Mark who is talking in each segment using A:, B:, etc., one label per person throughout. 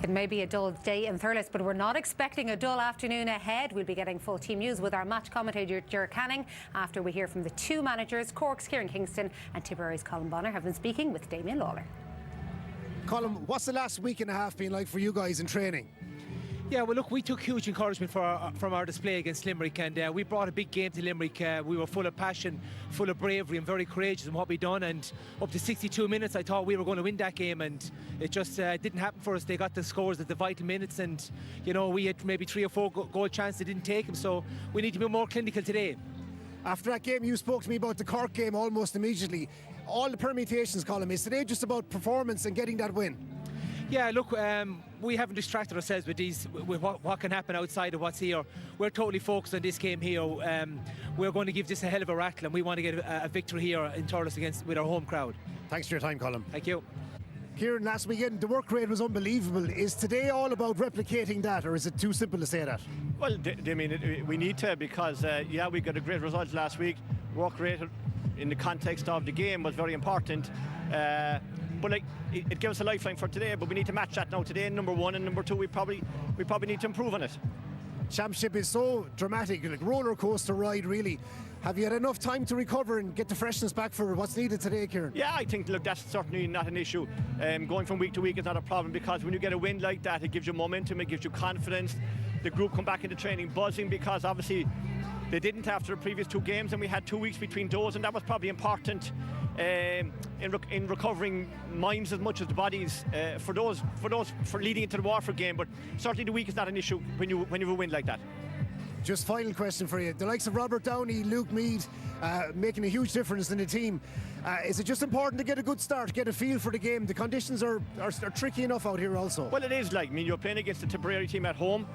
A: It may be a dull day in Thurles, but we're not expecting a dull afternoon ahead. We'll be getting full team news with our match commentator, Ger Canning, after we hear from the two managers. Cork's Kieran Kingston and Tipperary's Colin Bonner have been speaking with Damien Lawler.
B: Colin, what's the last week and a half been like for you guys in training?
C: Yeah, well, look, we took huge encouragement from our display against Limerick, and we brought a big game to Limerick. We were full of passion, full of bravery, and very courageous in what we done. And up to 62 minutes, I thought we were going to win that game, and it just didn't happen for us. They got the scores at the vital minutes, and you know, we had maybe 3 or 4 goal chances. They didn't take them, so we need to be more clinical today.
B: After that game, you spoke to me about the Cork game almost immediately. All the permutations, Colin, is today just about performance and getting that win?
C: Yeah, look, we haven't distracted ourselves with what can happen outside of what's here. We're totally focused on this game here. We're going to give this a hell of a rattle, and we want to get a victory here in Thurles with our home crowd.
B: Thanks for your time, Colin.
C: Thank you.
B: Kieran, last weekend the work rate was unbelievable. Is today all about replicating that, or is it too simple to say that?
D: Well, we need to, because yeah, we got a great result last week. Work rate in the context of the game was very important. But like, it gives us a lifeline for today, but we need to match that now today, number one, and number two, we probably need to improve on it.
B: Championship is so dramatic, like roller coaster ride really. Have you had enough time to recover and get the freshness back for what's needed today, Kieran?
D: Yeah, I think, look, that's certainly not an issue. Going from week to week is not a problem, because when you get a win like that, it gives you momentum, it gives you confidence. The group come back into training buzzing, because obviously they didn't after the previous 2 games, and we had 2 weeks between those, and that was probably important in recovering minds as much as the bodies for leading into the Waterford game. But certainly the week is not an issue when you have a win like that.
B: Just final question for you. The likes of Robert Downey, Luke Meade, making a huge difference in the team. Is it just important to get a good start, get a feel for the game? The conditions are tricky enough out here also.
D: Well, it is. Like, I mean, you're playing against the Tipperary team at home.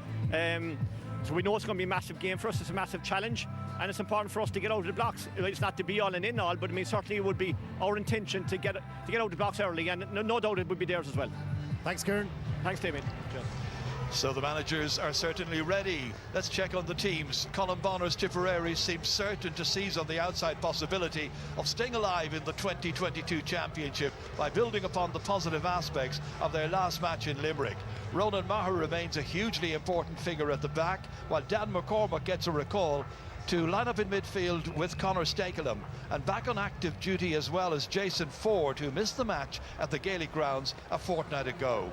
D: So we know it's going to be a massive game for us. It's a massive challenge, and it's important for us to get out of the blocks. It's not to be all and in all, but I mean, certainly it would be our intention to get out of the blocks early, and no doubt it would be theirs as well.
B: Thanks, Kieran.
D: Thanks, Damien. Cheers.
E: So the managers are certainly ready. Let's check on the teams. Colin Bonner's Tipperary seems certain to seize on the outside possibility of staying alive in the 2022 championship by building upon the positive aspects of their last match in Limerick. Ronan Maher remains a hugely important figure at the back, while Dan McCormack gets a recall to line up in midfield with Conor Stakelum, and back on active duty as well as Jason Ford, who missed the match at the Gaelic grounds a fortnight ago.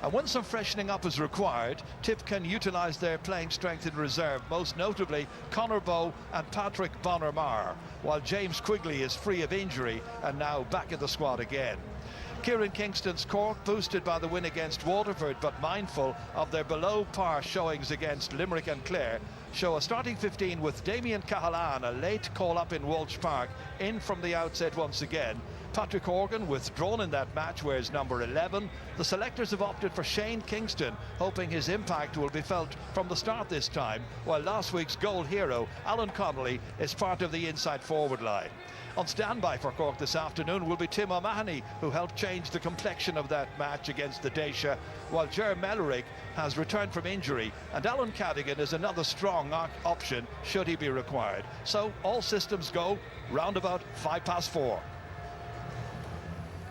E: And when some freshening up is required, Tip can utilise their playing strength in reserve, most notably Conor Bowe and Patrick Bonner-Maher, while James Quigley is free of injury and now back in the squad again. Kieran Kingston's Cork, boosted by the win against Waterford but mindful of their below-par showings against Limerick and Clare, show a starting 15 with Damien Cahalane, a late call-up in Walsh Park, in from the outset once again. Patrick Horgan withdrawn in that match, wears number 11. The selectors have opted for Shane Kingston, hoping his impact will be felt from the start this time, while last week's goal hero, Alan Connolly, is part of the inside forward line. On standby for Cork this afternoon will be Tim O'Mahony, who helped change the complexion of that match against the Dacia, while Ger Mellerick has returned from injury, and Alan Cadigan is another strong option should he be required. So all systems go, round about 4:05.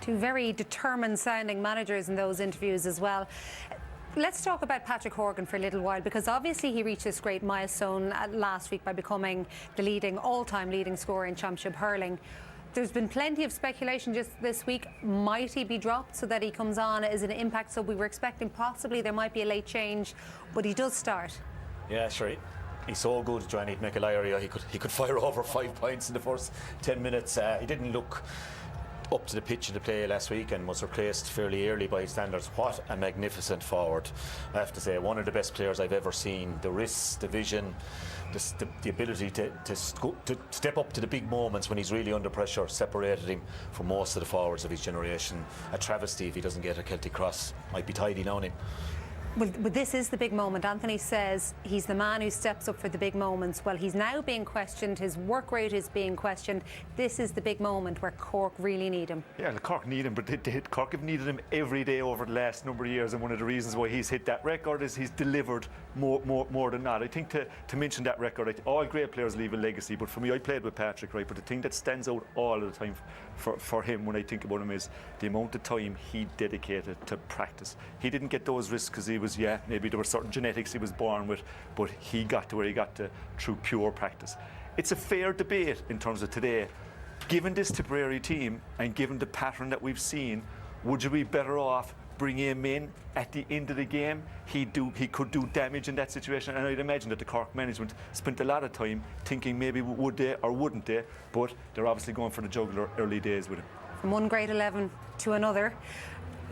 A: Two very determined sounding managers in those interviews as well. Let's talk about Patrick Horgan for a little while, because obviously he reached this great milestone last week by becoming the all-time leading scorer in Championship hurling. There's been plenty of speculation just this week. Might he be dropped so that he comes on as an impact sub? We were expecting possibly there might be a late change, but he does start.
F: Yeah, sure. He's so good, Johnny. He'd make a liar. He could fire over 5 points in the first 10 minutes. He didn't look up to the pitch of the play last week and was replaced fairly early by standards. What a magnificent forward. I have to say, one of the best players I've ever seen. The wrist, the vision, the ability to step up to the big moments when he's really under pressure separated him from most of the forwards of his generation. A travesty if he doesn't get a Celtic cross. Might be tidying on him.
A: Well, this is the big moment. Anthony says he's the man who steps up for the big moments. Well, he's now being questioned. His work rate is being questioned. This is the big moment where Cork really need him.
G: Yeah, Cork need him, but Cork have needed him every day over the last number of years, and one of the reasons why he's hit that record is he's delivered more than that. I think to mention that record, all great players leave a legacy, but for me, I played with Patrick, right? But the thing that stands out all the time for him when I think about him is the amount of time he dedicated to practice. He didn't get those risks because he was, maybe there were certain genetics he was born with, but he got to where he got to through pure practice. It's a fair debate in terms of today. Given this Tipperary team and given the pattern that we've seen, would you be better off bringing him in at the end of the game? He could do damage in that situation, and I'd imagine that the Cork management spent a lot of time thinking maybe would they or wouldn't they, but they're obviously going for the jugular early days with him.
A: From one grade 11 to another,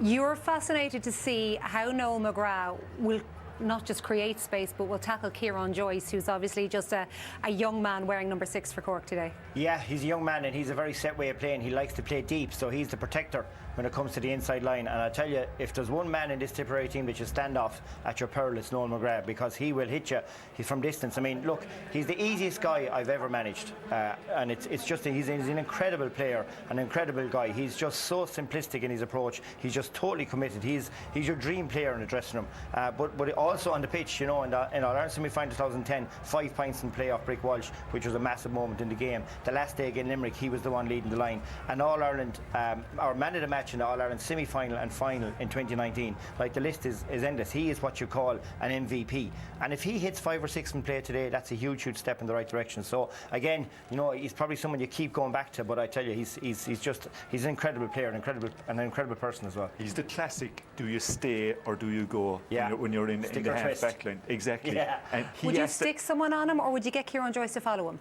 A: you're fascinated to see how Noel McGrath will not just create space, but will tackle Kieran Joyce, who's obviously just a young man wearing number 6 for Cork today.
H: Yeah, he's a young man and he's a very set way of playing. He likes to play deep, so he's the protector when it comes to the inside line. And I tell you, if there's one man in this Tipperary team that should stand off at your peril, it's Noel McGrath, because he will hit you. He's from distance. I mean, look, he's the easiest guy I've ever managed, and it's just he's an incredible player, an incredible guy. He's just so simplistic in his approach. He's just totally committed. He's your dream player in the dressing room. But also on the pitch, you know, in our Ireland semi-final 2010, 5 points in play off Brick Walsh, which was a massive moment in the game. The last day against Limerick, he was the one leading the line. And All Ireland, our man of the match in the All Ireland semi-final and final in 2019. Like, the list is endless. He is what you call an MVP. And if he hits 5 or 6 in play today, that's a huge step in the right direction. So again, you know, he's probably someone you keep going back to. But I tell you, he's an incredible player, an incredible person as well.
G: He's the classic: do you stay or do you go?
H: Yeah.
G: When you're in the half back line. Exactly.
H: Yeah.
G: And
A: Would you stick someone on him, or would you get Kieran Joyce to follow him?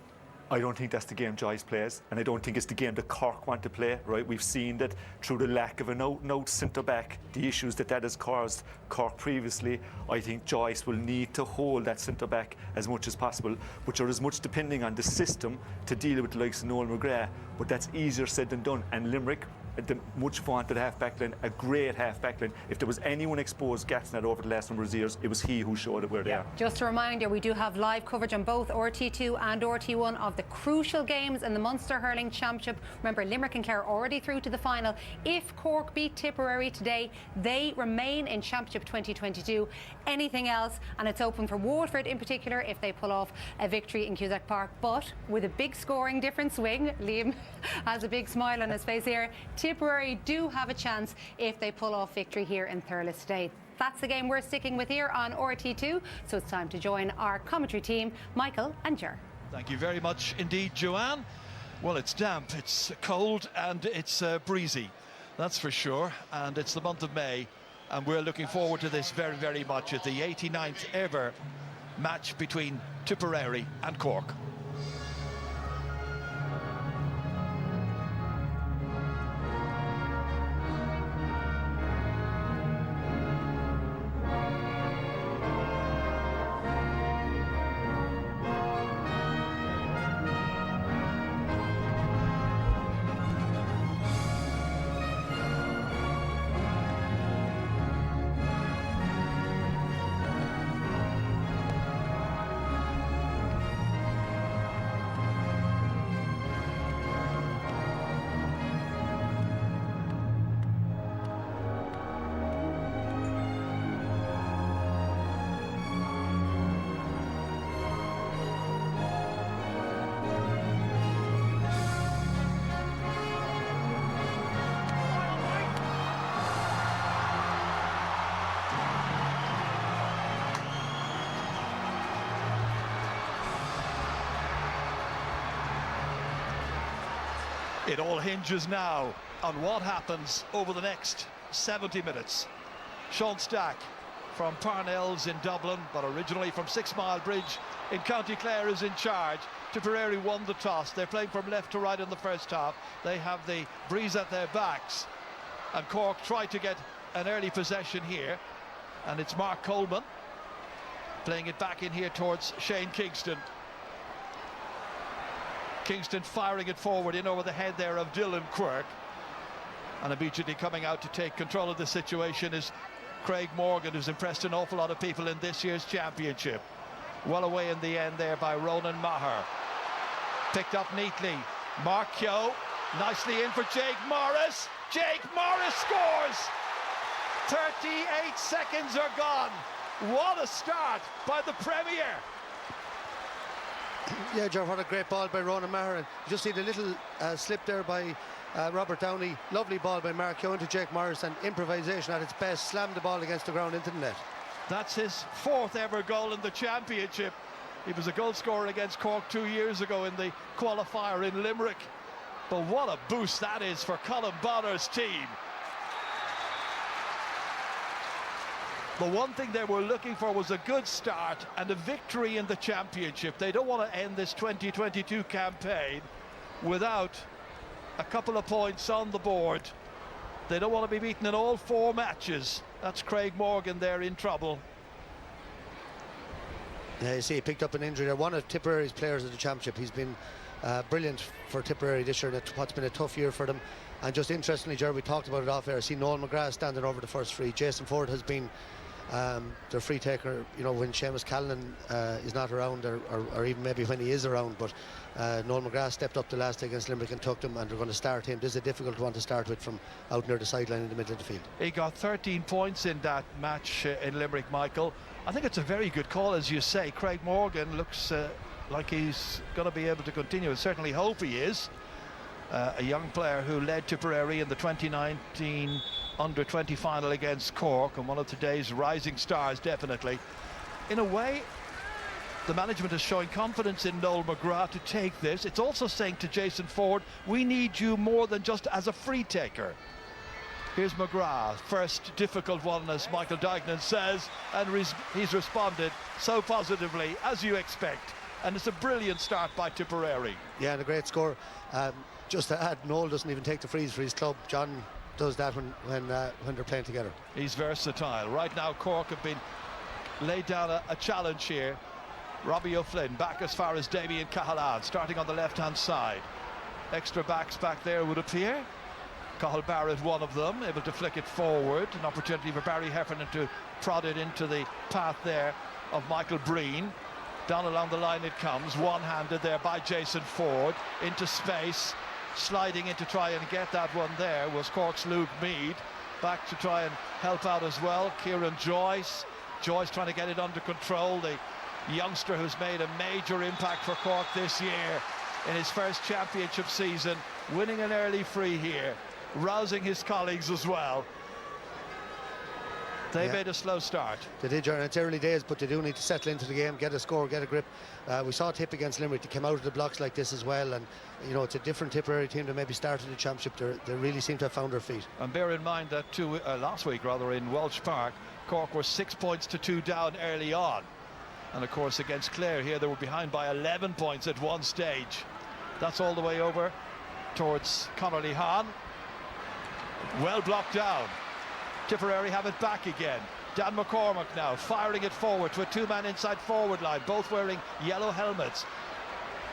G: I don't think that's the game Joyce plays, and I don't think it's the game that Cork want to play, right? We've seen that through the lack of an out centre-back, the issues that has caused Cork previously. I think Joyce will need to hold that centre-back as much as possible, which are as much depending on the system to deal with the likes of Noel McGrath, but that's easier said than done. And Limerick, the much vaunted half-back line, a great half-back line. If there was anyone exposed gaps in that over the last number of years, it was he who showed it where they are.
A: Just a reminder, we do have live coverage on both RT2 and RT1 of the crucial games in the Munster Hurling Championship. Remember, Limerick and Clare are already through to the final. If Cork beat Tipperary today, they remain in Championship 2022. Anything else, and it's open for Waterford in particular if they pull off a victory in Cusack Park. But with a big scoring difference swing, Liam has a big smile on his face here, Tipperary do have a chance if they pull off victory here in Thurles today. That's the game we're sticking with here on RT2, so it's time to join our commentary team, Michael and Ger.
E: Thank you very much indeed, Joanne. Well, it's damp, it's cold and it's breezy, that's for sure, and it's the month of May, and we're looking forward to this very, very much at the 89th ever match between Tipperary and Cork. It all hinges now on what happens over the next 70 minutes. Sean Stack from Parnell's in Dublin, but originally from 6 Mile Bridge in County Clare is in charge. Tipperary won the toss. They're playing from left to right in the first half. They have the breeze at their backs. And Cork tried to get an early possession here. And it's Mark Coleman playing it back in here towards Shane Kingston. Kingston firing it forward in over the head there of Dylan Quirk. And immediately coming out to take control of the situation is Craig Morgan, who's impressed an awful lot of people in this year's championship. Well away in the end there by Ronan Maher. Picked up neatly. Mark Keogh, nicely in for Jake Morris. Jake Morris scores! 38 seconds are gone. What a start by the Premier.
I: Yeah, Ger, what a great ball by Ronan Maher. And you just see the little slip there by Robert Downey. Lovely ball by Mark Keogh into Jake Morris, and improvisation at its best. Slammed the ball against the ground into the net.
E: That's his 4th ever goal in the championship. He was a goal scorer against Cork 2 years ago in the qualifier in Limerick. But what a boost that is for Colin Bonner's team. The one thing they were looking for was a good start and a victory in the championship. They don't want to end this 2022 campaign without a couple of points on the board. They don't want to be beaten in all 4 matches. That's Craig Morgan there in trouble.
I: Yeah, you see he picked up an injury there. One of Tipperary's players of the championship. He's been brilliant for Tipperary this year, and what's been a tough year for them. And just interestingly, Jerry, we talked about it off air. I see Noel McGrath standing over the first free. Jason Ford has been their free taker, you know, when Seamus Callan is not around, or even maybe when he is around. But Noel McGrath stepped up the last day against Limerick and took them, and they're going to start him. This is a difficult one to start with from out near the sideline in the middle of the field.
E: He got 13 points in that match in Limerick, Michael. I think it's a very good call, as you say. Craig Morgan looks like he's going to be able to continue. I certainly hope he is. A young player who led Tipperary in the 2019 under-20 final against Cork, and one of today's rising stars, definitely. In a way, the management is showing confidence in Noel McGrath to take this. It's also saying to Jason Ford, we need you more than just as a free taker. Here's McGrath, first difficult one, as Michael Dignan says, and he's responded so positively, as you expect. And it's a brilliant start by Tipperary.
I: Yeah, and a great score. Just to add, Noel doesn't even take the frees for his club. John does that when they're playing together.
E: He's versatile. Right now, Cork have been laid down a challenge here. Robbie O'Flynn back as far as Damien Cahalane, starting on the left-hand side. Extra backs back there would appear. Cathal Barrett, one of them, able to flick it forward. An opportunity for Barry Heffernan to prod it into the path there of Michael Breen. Down along the line it comes, one-handed there by Jason Ford, into space, sliding in to try and get that one there was Cork's Luke Meade. Back to try and help out as well, Kieran Joyce. Joyce trying to get it under control, the youngster who's made a major impact for Cork this year in his first championship season, winning an early free here, rousing his colleagues as well. They made a slow start.
I: They did, John. It's early days, but they do need to settle into the game, get a score, get a grip. We saw Tip against Limerick. They came out of the blocks like this as well, and you know, it's a different Tipperary team that maybe started the championship. They really seem to have found their feet.
E: And bear in mind that last week, rather, in Walsh Park, Cork were 6 points to 2 down early on. And of course, against Clare here, they were behind by 11 points at one stage. That's all the way over towards Conor Lehane. Well blocked down. Tipperary have it back again. Dan McCormack now firing it forward to a 2-man inside forward line, both wearing yellow helmets.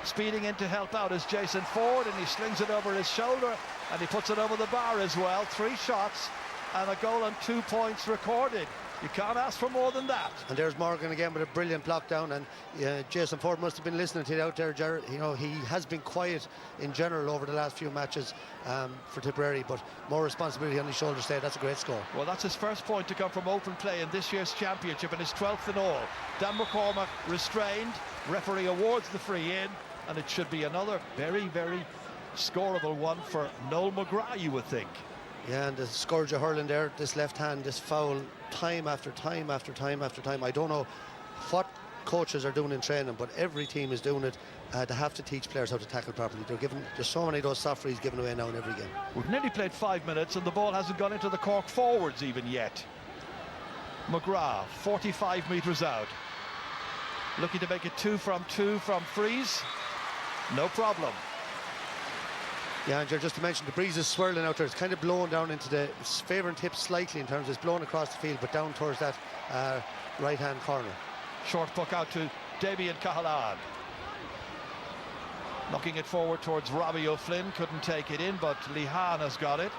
E: Speeding in to help out is Jason Ford, and he slings it over his shoulder, and he puts it over the bar as well. 3 shots and a goal and 2 points recorded. You can't ask for more than that.
I: And there's Morgan again with a brilliant block down, and Jason Ford must have been listening to it out there, Jared. You know, he has been quiet in general over the last few matches for Tipperary, but more responsibility on his shoulders today. That's a great score.
E: Well, that's his first point to come from open play in this year's championship, and his 12th in all. Dan McCormack restrained. Referee awards the free in, and it should be another very, very scoreable one for Noel McGrath, you would think.
I: Yeah, and the scourge of hurling there, this left hand, this foul, time after time after time after time. I don't know what coaches are doing in training, but every team is doing it. They have to teach players how to tackle properly. There's so many of those soft frees given away now in every game.
E: We've nearly played 5 minutes, and the ball hasn't gone into the Cork forwards even yet. McGrath, 45 metres out. Looking to make it 2 from frees. No problem.
I: Yeah, and just to mention, the breeze is swirling out there. It's kind of blowing down into the favouring tip slightly in terms of it's blowing across the field, but down towards that right-hand corner.
E: Short puck out to Damien Cahalane. Knocking it forward towards Robbie O'Flynn. Couldn't take it in, but Lehane has got it.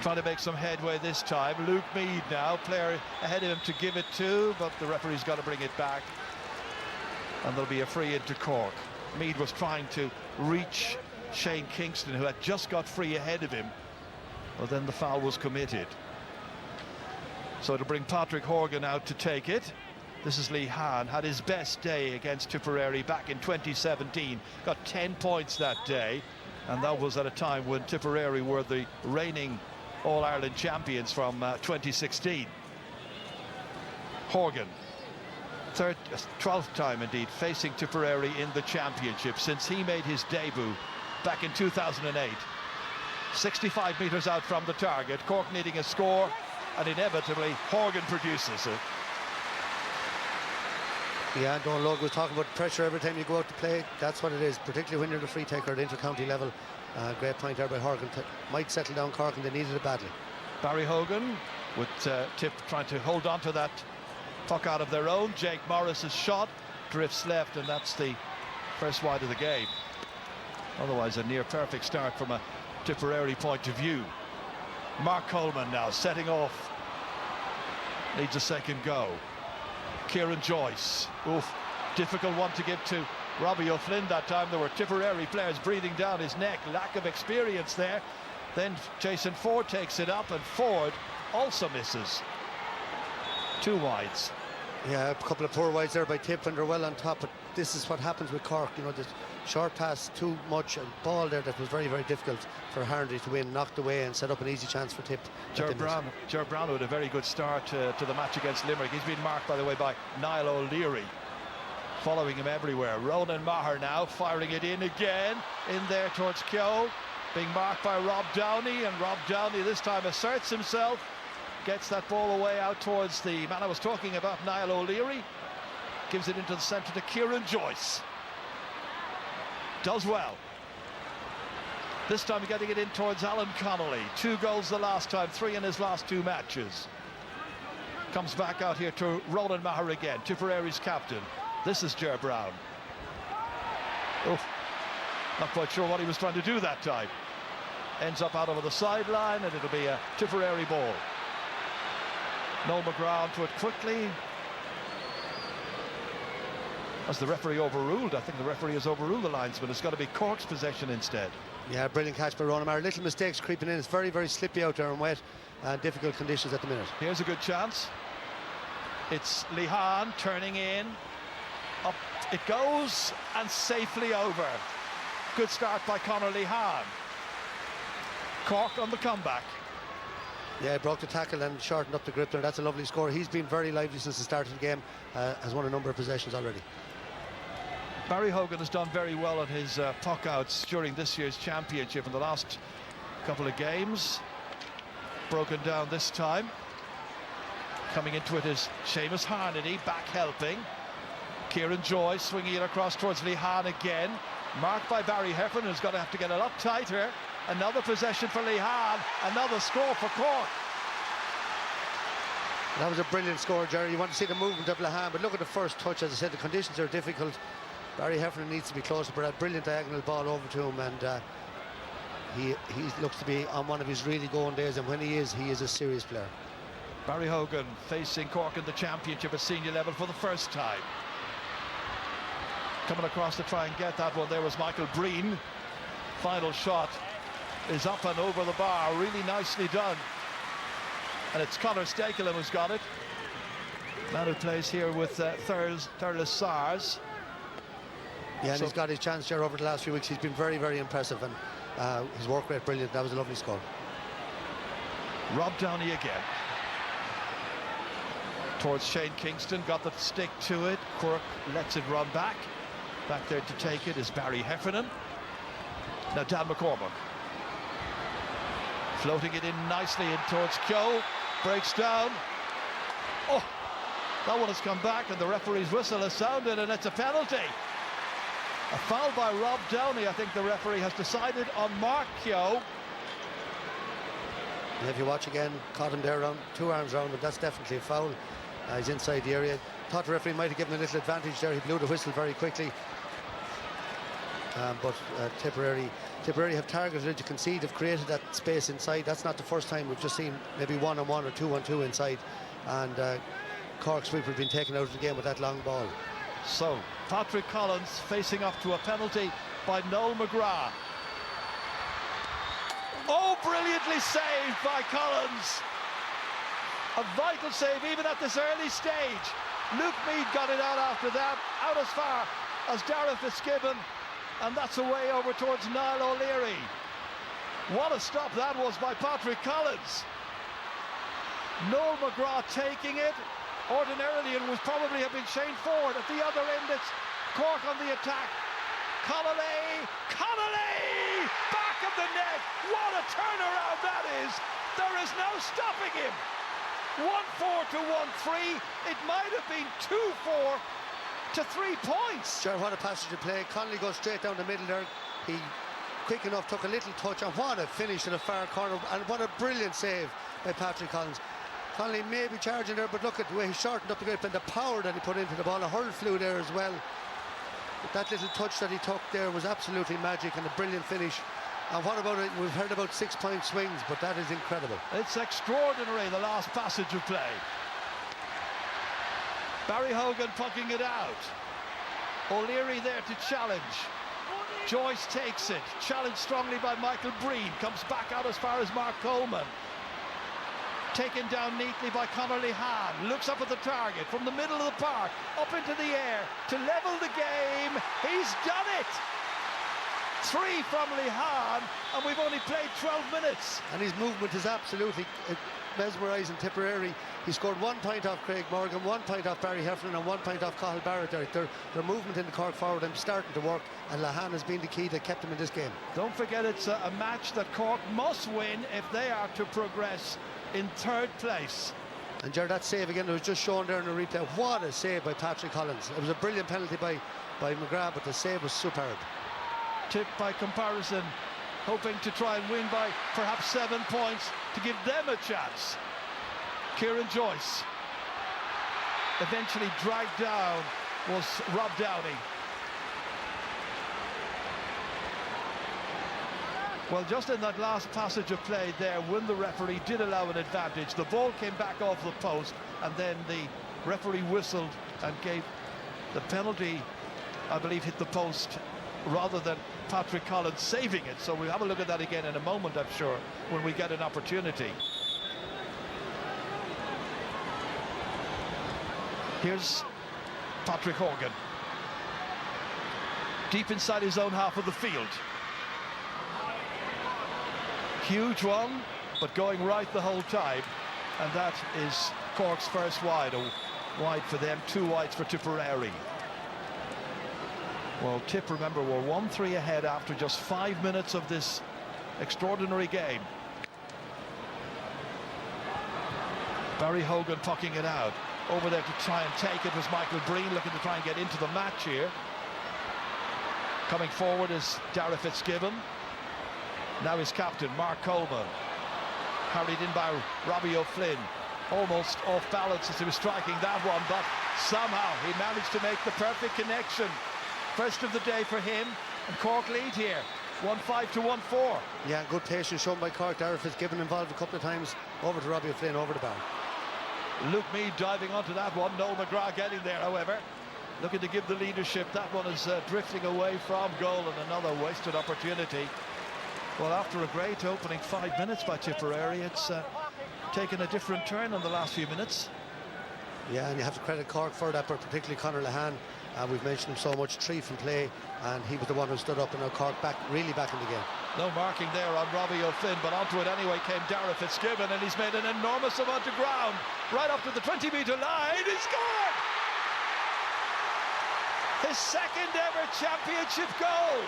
E: trying to make some headway this time. Luke Meade now, player ahead of him to give it to, but the referee's got to bring it back. And there'll be a free into Cork. Meade was trying to reach Shane Kingston, who had just got free ahead of him, but then the foul was committed. So it'll bring Patrick Horgan out to take it. This is Lee Hahn, had his best day against Tipperary back in 2017. Got 10 points that day, and that was at a time when Tipperary were the reigning All-Ireland champions from 2016. Horgan, 12th time indeed, facing Tipperary in the championship since he made his debut back in 2008. 65 metres out from the target, Cork needing a score, and inevitably Horgan produces it.
I: Yeah, Don Logue was talking about pressure every time you go out to play. That's what it is, particularly when you're the free taker at inter-county level. Great point there by Horgan. Might settle down Cork, and they needed it badly.
E: Barry Hogan with Tip trying to hold on to that puck out of their own. Jake Morris's shot drifts left, and that's the first wide of the game. Otherwise a near perfect start from a Tipperary point of view. Mark Coleman now setting off, needs a second go. Kieran Joyce, oof, difficult one to give to Robbie O'Flynn that time. There were Tipperary players breathing down his neck, lack of experience there. Then Jason Ford takes it up, and Ford also misses. 2 wides.
I: Yeah, a couple of poor wides there by Tip, and they're well on top, but this is what happens with Cork. You know, the short pass too much, and ball there that was very, very difficult for Harnedy to win, knocked away and set up an easy chance for Tip.
E: Ger Brown had a very good start to the match against Limerick. He's been marked, by the way, by Niall O'Leary, following him everywhere. Ronan Maher now firing it in again, in there towards Keogh, being marked by Rob Downey, and Rob Downey this time asserts himself, gets that ball away out towards the man I was talking about, Niall O'Leary, gives it into the centre to Kieran Joyce. Does well. This time getting it in towards Alan Connolly. 2 goals the last time, 3 in his last 2 matches. Comes back out here to Ronan Maher again, Tipperary's captain. This is Ger Brown. Oof. Not quite sure what he was trying to do that time. Ends up out over the sideline, and it'll be a Tipperary ball. Noel McGrath to it quickly. As the referee overruled, I think the referee has overruled the linesman. It's got to be Cork's possession instead.
I: Yeah, brilliant catch by Ronan Maher. Little mistakes creeping in. It's very, very slippy out there and wet, and difficult conditions at the minute.
E: Here's a good chance. It's Lee Hahn turning in. Up it goes, and safely over. Good start by Conor Lee Hahn. Cork on the comeback.
I: Yeah, he broke the tackle and shortened up the grip there. That's a lovely score. He's been very lively since the start of the game. Has won a number of possessions already.
E: Barry Hogan has done very well on his puck outs during this year's championship in the last couple of games. Broken down this time. Coming into it is Seamus Harnedy, back helping. Kieran Joyce swinging it across towards Lee Hahn again. Marked by Barry Heffernan, who's going to have to get a lot tighter. Another possession for Lee Hahn, another score for Cork.
I: That was a brilliant score, Jerry. You want to see the movement of Lee Hahn, but look at the first touch. As I said, the conditions are difficult. Barry Heffernan needs to be closer, but a brilliant diagonal ball over to him, and he looks to be on one of his really going days, and when he is a serious player.
E: Barry Hogan facing Cork in the championship at senior level for the first time. Coming across to try and get that one there was Michael Breen. Final shot is up and over the bar, really nicely done. And it's Conor Stakelum who's got it. Man who plays here with Thurles SARS.
I: Yeah, and he's got his chance here over the last few weeks. He's been very, very impressive, and his work rate brilliant. That was a lovely score.
E: Rob Downey again. Towards Shane Kingston, got the stick to it. Cork lets it run back. Back there to take it is Barry Heffernan. Now Dan McCormack. Floating it in nicely in towards Keogh. Breaks down. Oh, that one has come back, and the referee's whistle has sounded, and it's a penalty. A foul by Rob Downey. I think the referee has decided on Mark Keogh.
I: And if you watch again, caught him there around 2 arms round him. That's definitely a foul. He's inside the area. Thought the referee might have given a little advantage there. He blew the whistle very quickly. But Tipperary have targeted it. You can see they've created that space inside. That's not the first time. We've just seen maybe 1-on-1 or 2-on-2 inside, and Cork sweeper have been taken out of the game with that long ball.
E: So Patrick Collins facing up to a penalty by Noel McGrath. Oh, brilliantly saved by Collins. A vital save even at this early stage. Luke Meade got it out after that, out as far as Darragh Fitzgibbon, and that's away over towards Niall O'Leary. What a stop that was by Patrick Collins. Noel McGrath taking it. Ordinarily it would probably have been Shane Ford. At the other end it's Cork on the attack. Connolly, back of the net. What a turnaround that is. There is no stopping him. 1-4 to 1-3. It might have been 2-4 to 3 points.
I: Sure, what a passage of play. Connolly goes straight down the middle there. He quick enough took a little touch, and what a finish to the far corner, and what a brilliant save by Patrick Collins. Connolly may be charging there, but look at the way he shortened up the grip and the power that he put into the ball. A hurl flew there as well. But that little touch that he took there was absolutely magic, and a brilliant finish. And what about it? We've heard about 6-point swings, but that is incredible.
E: It's extraordinary, the last passage of play. Barry Hogan pucking it out. O'Leary there to challenge. Joyce takes it, challenged strongly by Michael Breen, comes back out as far as Mark Coleman. Taken down neatly by Conor Lehan, looks up at the target from the middle of the park, up into the air to level the game. He's done it! 3 from Lehan, and we've only played 12 minutes.
I: And his movement is absolutely mesmerising Tipperary. He scored 1 point off Craig Morgan, 1 point off Barry Heffernan, and 1 point off Cathal Barrett. Their movement in the Cork forward is starting to work, and Lehan has been the key that kept them in this game.
E: Don't forget, it's a match that Cork must win if they are to progress in 3rd place.
I: And Jared, that save again, it was just shown there in the replay. What a save by Patrick Collins. It was a brilliant penalty by McGrath, but the save was superb.
E: Tip by comparison, hoping to try and win by perhaps 7 points to give them a chance. Kieran Joyce, eventually dragged down, was Rob Downey. Well, just in that last passage of play there, when the referee did allow an advantage, the ball came back off the post, and then the referee whistled and gave the penalty, I believe, hit the post rather than Patrick Collins saving it. So we'll have a look at that again in a moment, I'm sure, when we get an opportunity. Here's Patrick Horgan, deep inside his own half of the field. Huge one, but going right the whole time, and that is Cork's first wide. A wide for them, 2 wides for Tipperary. Well, Tip, remember, were 1-3 ahead after just 5 minutes of this extraordinary game. Barry Hogan pucking it out. Over there to try and take it was Michael Breen, looking to try and get into the match here. Coming forward is Darragh Fitzgibbon. Now his captain, Mark Coleman. Harried in by Robbie O'Flynn. Almost off balance as he was striking that one, but somehow he managed to make the perfect connection. First of the day for him, and Cork lead here, 1-5 to 1-4.
I: Yeah, good patience shown by Cork. Darragh Fitzgibbon involved a couple of times. Over to Robbie O'Flynn, over the bar.
E: Luke Meade diving onto that one. Noel McGrath getting there, however. Looking to give the leadership. That one is drifting away from goal, and another wasted opportunity. Well, after a great opening 5 minutes by Tipperary, it's taken a different turn in the last few minutes.
I: Yeah, and you have to credit Cork for that, but particularly Conor Lehan. We've mentioned him so much, 3 from play, and he was the one who stood up, and now Cork really back in the game.
E: No marking there on Robbie O'Flynn, but onto it anyway came Darragh Fitzgibbon, and he's made an enormous amount of ground. Right up to the 20-metre line, he scored! His 2nd ever championship goal.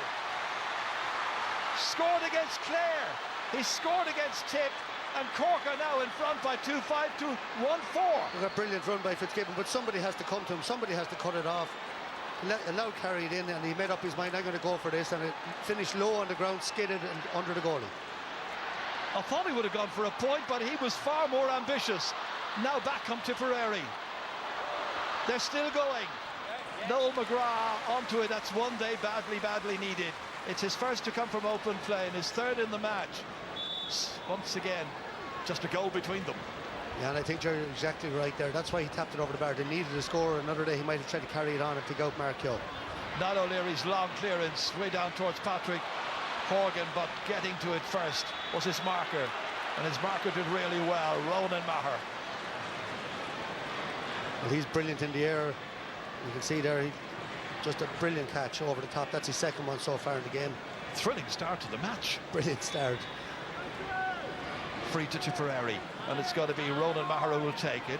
E: Scored against Clare, he scored against Tip, and Cork are now in front by 2-5 to 1-4.
I: A brilliant run by Fitzgibbon, but somebody has to come to him, somebody has to cut it off. Allowed carry it in, and he made up his mind, I'm going to go for this, and it finished low on the ground, skidded and under the goalie.
E: I thought he would have gone for a point, but he was far more ambitious. Now back come Tipperary. They're still going. Noel McGrath onto it. That's one day badly needed. It's his first to come from open play and his third in the match. Once again, just a goal between them.
I: Yeah, and I think you're exactly right there. That's why he tapped it over the bar. They needed a score. Another day he might have tried to carry it on and pick out Mark Keogh.
E: Not O'Leary's long clearance way down towards Patrick Horgan, but getting to it first was his marker, and his marker did really well, Ronan Maher.
I: Well, he's brilliant in the air. You can see there, just a brilliant catch over the top. That's his second one so far in the game.
E: Thrilling start to the match.
I: Brilliant start.
E: Free to Tipperary, and it's got to be Ronan Maher who will take it.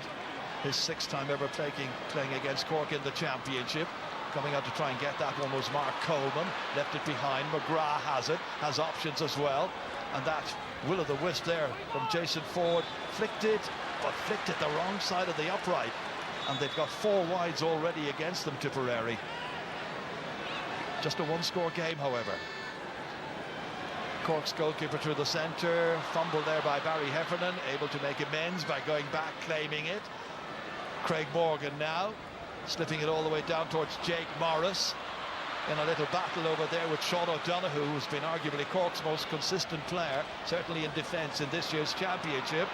E: His 6th time ever playing against Cork in the championship. Coming out to try and get that one was Mark Coleman. Left it behind. McGrath has it, has options as well. And that will-o'-the-wisp there from Jason Ford. Flicked it, but flicked it the wrong side of the upright. And they've got 4 wides already against them, Tipperary. Just a one-score game, however. Cork's goalkeeper through the centre. Fumble there by Barry Heffernan. Able to make amends by going back, claiming it. Craig Morgan now. Slipping it all the way down towards Jake Morris. In a little battle over there with Sean O'Donoghue, who's been arguably Cork's most consistent player, certainly in defence in this year's championship.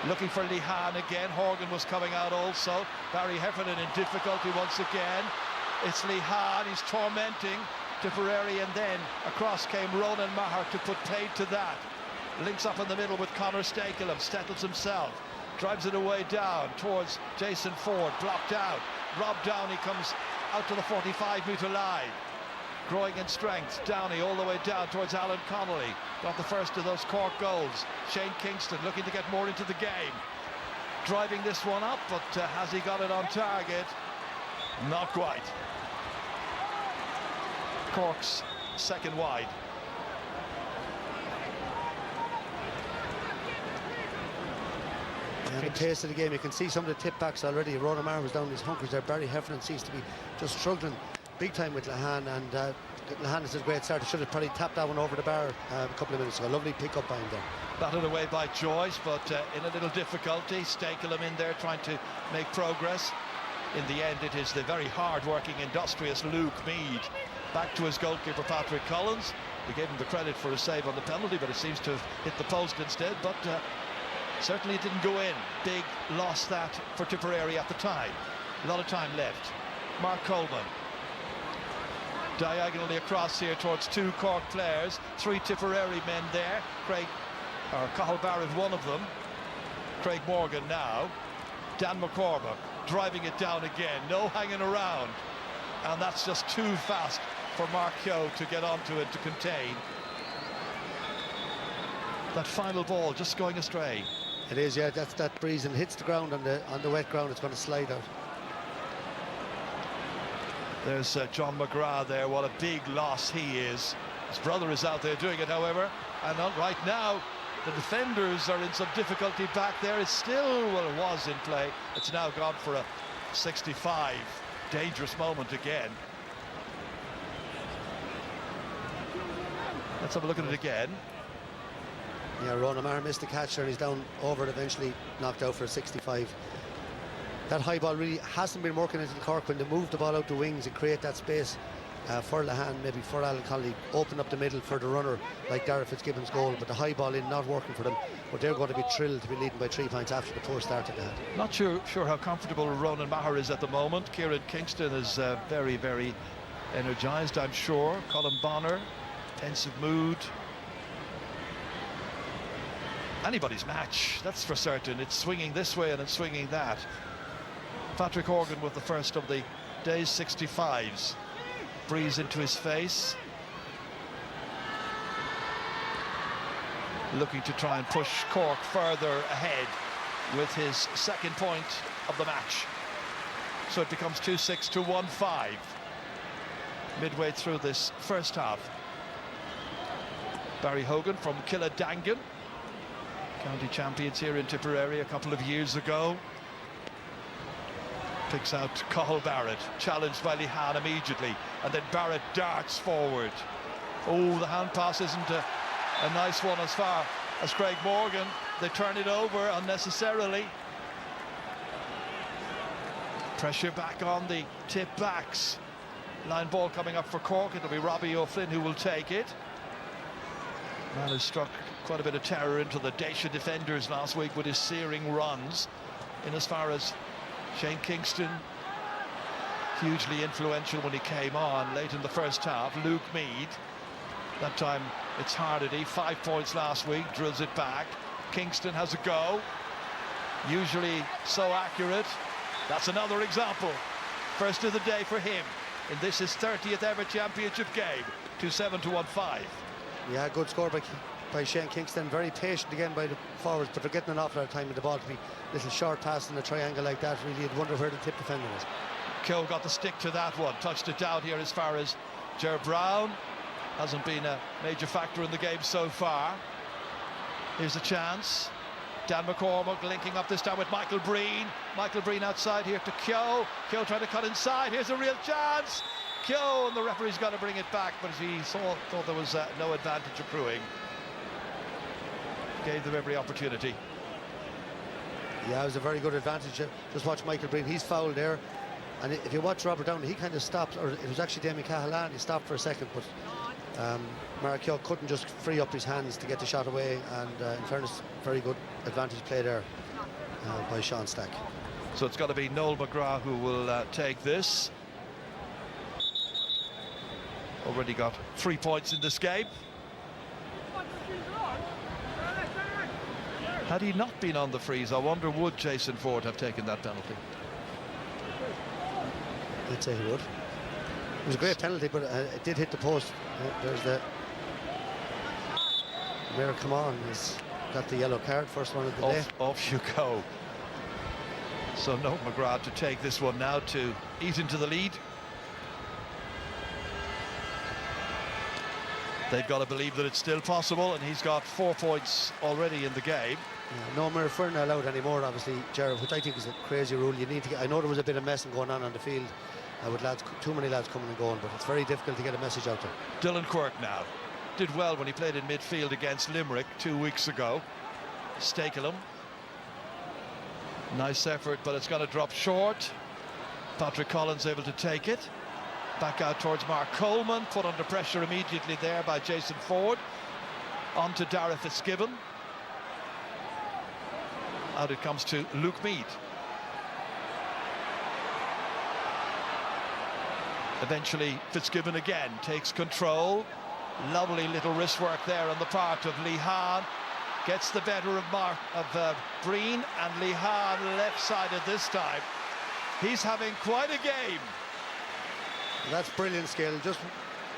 E: Looking for Lehan again. Horgan was coming out also. Barry Heffernan in difficulty once again. It's Lehan, he's tormenting Tipperary, and then across came Ronan Maher to put paid to that. Links up in the middle with Conor Stakelum, settles himself, drives it away down towards Jason Ford, blocked out. Rob Downey comes out to the 45-metre line. Growing in strength, Downey all the way down towards Alan Connolly. Got the first of those Cork goals. Shane Kingston looking to get more into the game. Driving this one up, but has he got it on target? Not quite. Cork's second wide.
I: Yeah, the pace of the game, you can see some of the tip backs already. Ronan Maher was down his hunkers there. Barry Heffernan seems to be just struggling big time with Lehan, and Lehan is a great start. Should have probably tapped that one over the bar a couple of minutes ago. Lovely pick up by him there.
E: Batted away by Joyce, but in a little difficulty. Stakelum in there trying to make progress. In the end, it is the very hard-working, industrious Luke Meade. Back to his goalkeeper, Patrick Collins. We gave him the credit for a save on the penalty, but it seems to have hit the post instead. But certainly it didn't go in. Big loss that for Tipperary at the time. A lot of time left. Mark Coleman. Diagonally across here towards 2 Cork players. 3 Tipperary men there. Cathal Barrett, one of them. Craig Morgan now. Dan McCormack driving it down again. No hanging around. And that's just too fast for Mark Keogh to get onto it, to contain. That final ball just going astray.
I: It is, yeah, that's that breeze, and hits the ground on the wet ground. It's going to slide out.
E: There's John McGrath there. What a big loss he is. His brother is out there doing it, however, and right now the defenders are in some difficulty back there. It's still, well, it was in play. It's now gone for a 65. Dangerous moment again. Let's have a look at it again.
I: Yeah, Ronan Maher missed the catch there, and he's down over it, eventually knocked out for a 65. That high ball really hasn't been working into the Cork. When they move the ball out the wings and create that space for Lehan, maybe for Alan Connolly, open up the middle for the runner like Darragh Fitzgibbon's goal, but the high ball in not working for them. But they're going to be thrilled to be leading by 3 points after the poor start that they had.
E: Not sure how comfortable Ronan Maher is at the moment. Kieran Kingston is very, very energised, I'm sure. Colin Bonner, pensive mood. Anybody's match, that's for certain. It's swinging this way and it's swinging that. Patrick Horgan with the first of the day's 65s. Breeze into his face. Looking to try and push Cork further ahead with his second point of the match. So it becomes 2-6 to 1-5 midway through this first half. Barry Hogan from Killadangan, county champions here in Tipperary a couple of years ago. Picks out Cathal Barrett, challenged by Lehan immediately, and then Barrett darts forward. Oh, the hand pass isn't a nice one as far as Craig Morgan. They turn it over unnecessarily. Pressure back on the Tip backs. Line ball coming up for Cork. It'll be Robbie O'Flynn who will take it. Man has struck quite a bit of terror into the Dacia defenders last week with his searing runs. In as far as Shane Kingston, hugely influential when he came on late in the first half. Luke Meade, that time it's Hardy, 5 points last week, drills it back. Kingston has a go, usually so accurate. That's another example. First of the day for him in this his 30th ever championship game. 2-7 to 1-5.
I: Yeah, good score by Shane Kingston. Very patient again by the forwards, but they're getting an awful lot of time with the ball. To be a little short pass in a triangle like that, really you'd wonder where the Tip defender is.
E: Keogh got the stick to that one, touched it down here as far as Ger Brown. Hasn't been a major factor in the game so far. Here's a chance. Dan McCormack linking up this time with Michael Breen. Michael Breen outside here to Keogh. Keogh trying to cut inside. Here's a real chance. Keogh, and the referee's got to bring it back, but he thought there was no advantage accruing. Gave them every opportunity.
I: Yeah, it was a very good advantage. Just watch Michael Breen. He's fouled there. And if you watch Robert Downey, he kind of stopped, or it was actually Damien Cahalan. He stopped for a second, but Mark Keogh couldn't just free up his hands to get the shot away. And in fairness, very good advantage play there by Sean Stack.
E: So it's got to be Noel McGrath who will take this. Already got 3 points in this game. Had he not been on the freeze, I wonder would Jason Ford have taken that penalty?
I: I'd say he would. It was a great penalty, but it did hit the post. There's the Mayor, come on, he's got the yellow card, first one of the day.
E: Off you go. So Noel McGrath to take this one now to eat into the lead. They've got to believe that it's still possible, and he's got 4 points already in the game.
I: Yeah, no more Ferner allowed anymore, obviously, Jared, which I think is a crazy rule. You need to get, I know there was a bit of messing going on the field with lads, too many lads coming and going, but it's very difficult to get a message out there.
E: Dylan Quirk now did well when he played in midfield against Limerick 2 weeks ago. Stakelum, nice effort, but it's going to drop short. Patrick Collins able to take it. Back out towards Mark Coleman, put under pressure immediately there by Jason Ford. On to Dara Fitzgibbon. Out it comes to Luke Meade. Eventually Fitzgibbon again takes control. Lovely little wrist work there on the part of Lee Hahn. Gets the better of Breen, and Lee Hahn left-sided this time. He's having quite a game.
I: That's brilliant skill, just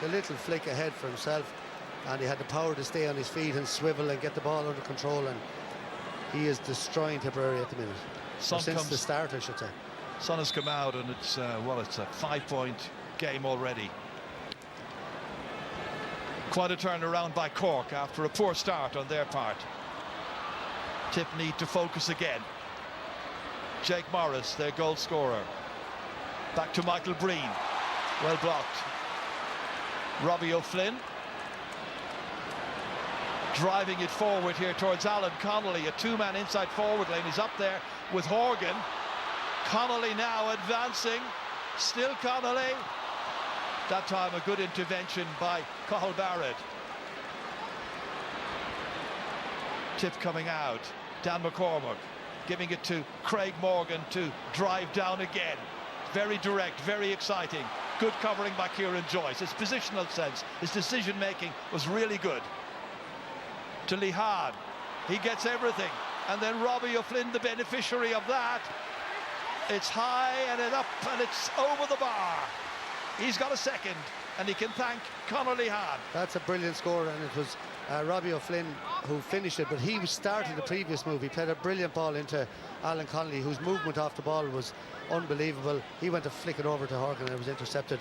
I: a little flick ahead for himself, and he had the power to stay on his feet and swivel and get the ball under control, and he is destroying Tipperary at the minute. Since the start, I should say.
E: Sun has come out, and it's it's a 5-point game already. Quite a turnaround by Cork after a poor start on their part. Tip need to focus again. Jake Morris, their goal scorer. Back to Michael Breen. Well blocked. Robbie O'Flynn driving it forward here towards Alan Connolly, a two-man inside forward lane. He's up there with Horgan. Connolly now advancing, still Connolly. That time a good intervention by Cathal Barrett. Tip coming out. Dan McCormack giving it to Craig Morgan to drive down again. Very direct, very exciting. Good covering by Kieran Joyce. His positional sense, his decision-making was really good. To Lee Hahn. He gets everything. And then Robbie O'Flynn, the beneficiary of that. It's high and it's up and it's over the bar. He's got a second, and he can thank Conor Lee Hahn.
I: That's a brilliant score, and it was Robbie O'Flynn who finished it, but he started the previous move. He played a brilliant ball into Alan Connolly, whose movement off the ball was unbelievable. He went to flick it over to Horgan, and it was intercepted.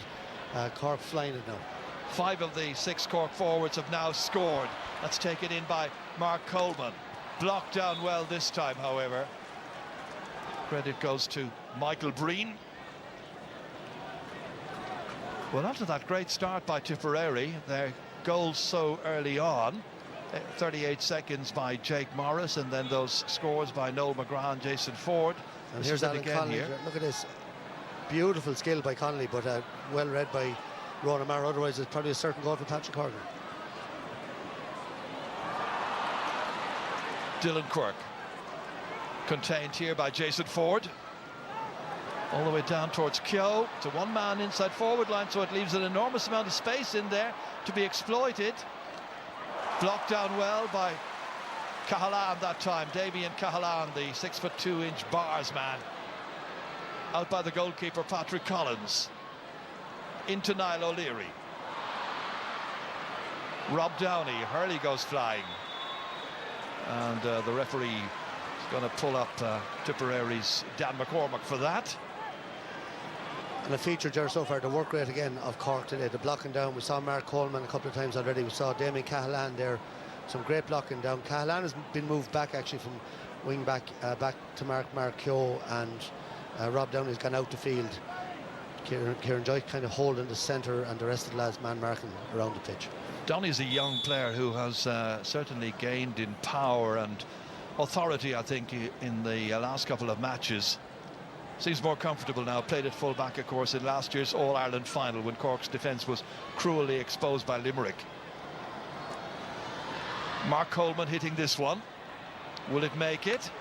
I: Cork flying it now.
E: 5 of the 6 Cork forwards have now scored. That's taken in by Mark Coleman. Blocked down well this time, however. Credit goes to Michael Breen. Well, after that great start by Tipperary, their goals so early on, 38 seconds by Jake Morris, and then those scores by Noel McGrath and Jason Ford.
I: And here's Alan Connolly. Look at this. beautiful skill by Connolly, but well read by Ronan Maher. Otherwise, it's probably a certain goal for Patrick Horgan.
E: Dylan Quirk, contained here by Jason Ford. All the way down towards Keogh. It's a one-man inside forward line, so it leaves an enormous amount of space in there to be exploited. Blocked down well by Cahalane that time. Damien Cahalane, the 6'2" bars man. Out by the goalkeeper, Patrick Collins. Into Niall O'Leary. Rob Downey, Hurley goes flying. And the referee is going to pull up Tipperary's Dan McCormack for that.
I: And a feature, Ger, so far, the work rate again of Cork today, the blocking down. We saw Mark Coleman a couple of times already. We saw Damien Cahalane there, some great blocking down. Cahalane has been moved back actually from wing back back to Mark Keogh, and Rob Downey's gone out the field. Kieran Joyce kind of holding the centre, and the rest of the lads man marking around the pitch.
E: Downey's a young player who has certainly gained in power and authority, I think, in the last couple of matches. Seems more comfortable now. Played at full back, of course, in last year's All-Ireland final when Cork's defence was cruelly exposed by Limerick. Mark Coleman hitting this one. Will it make it?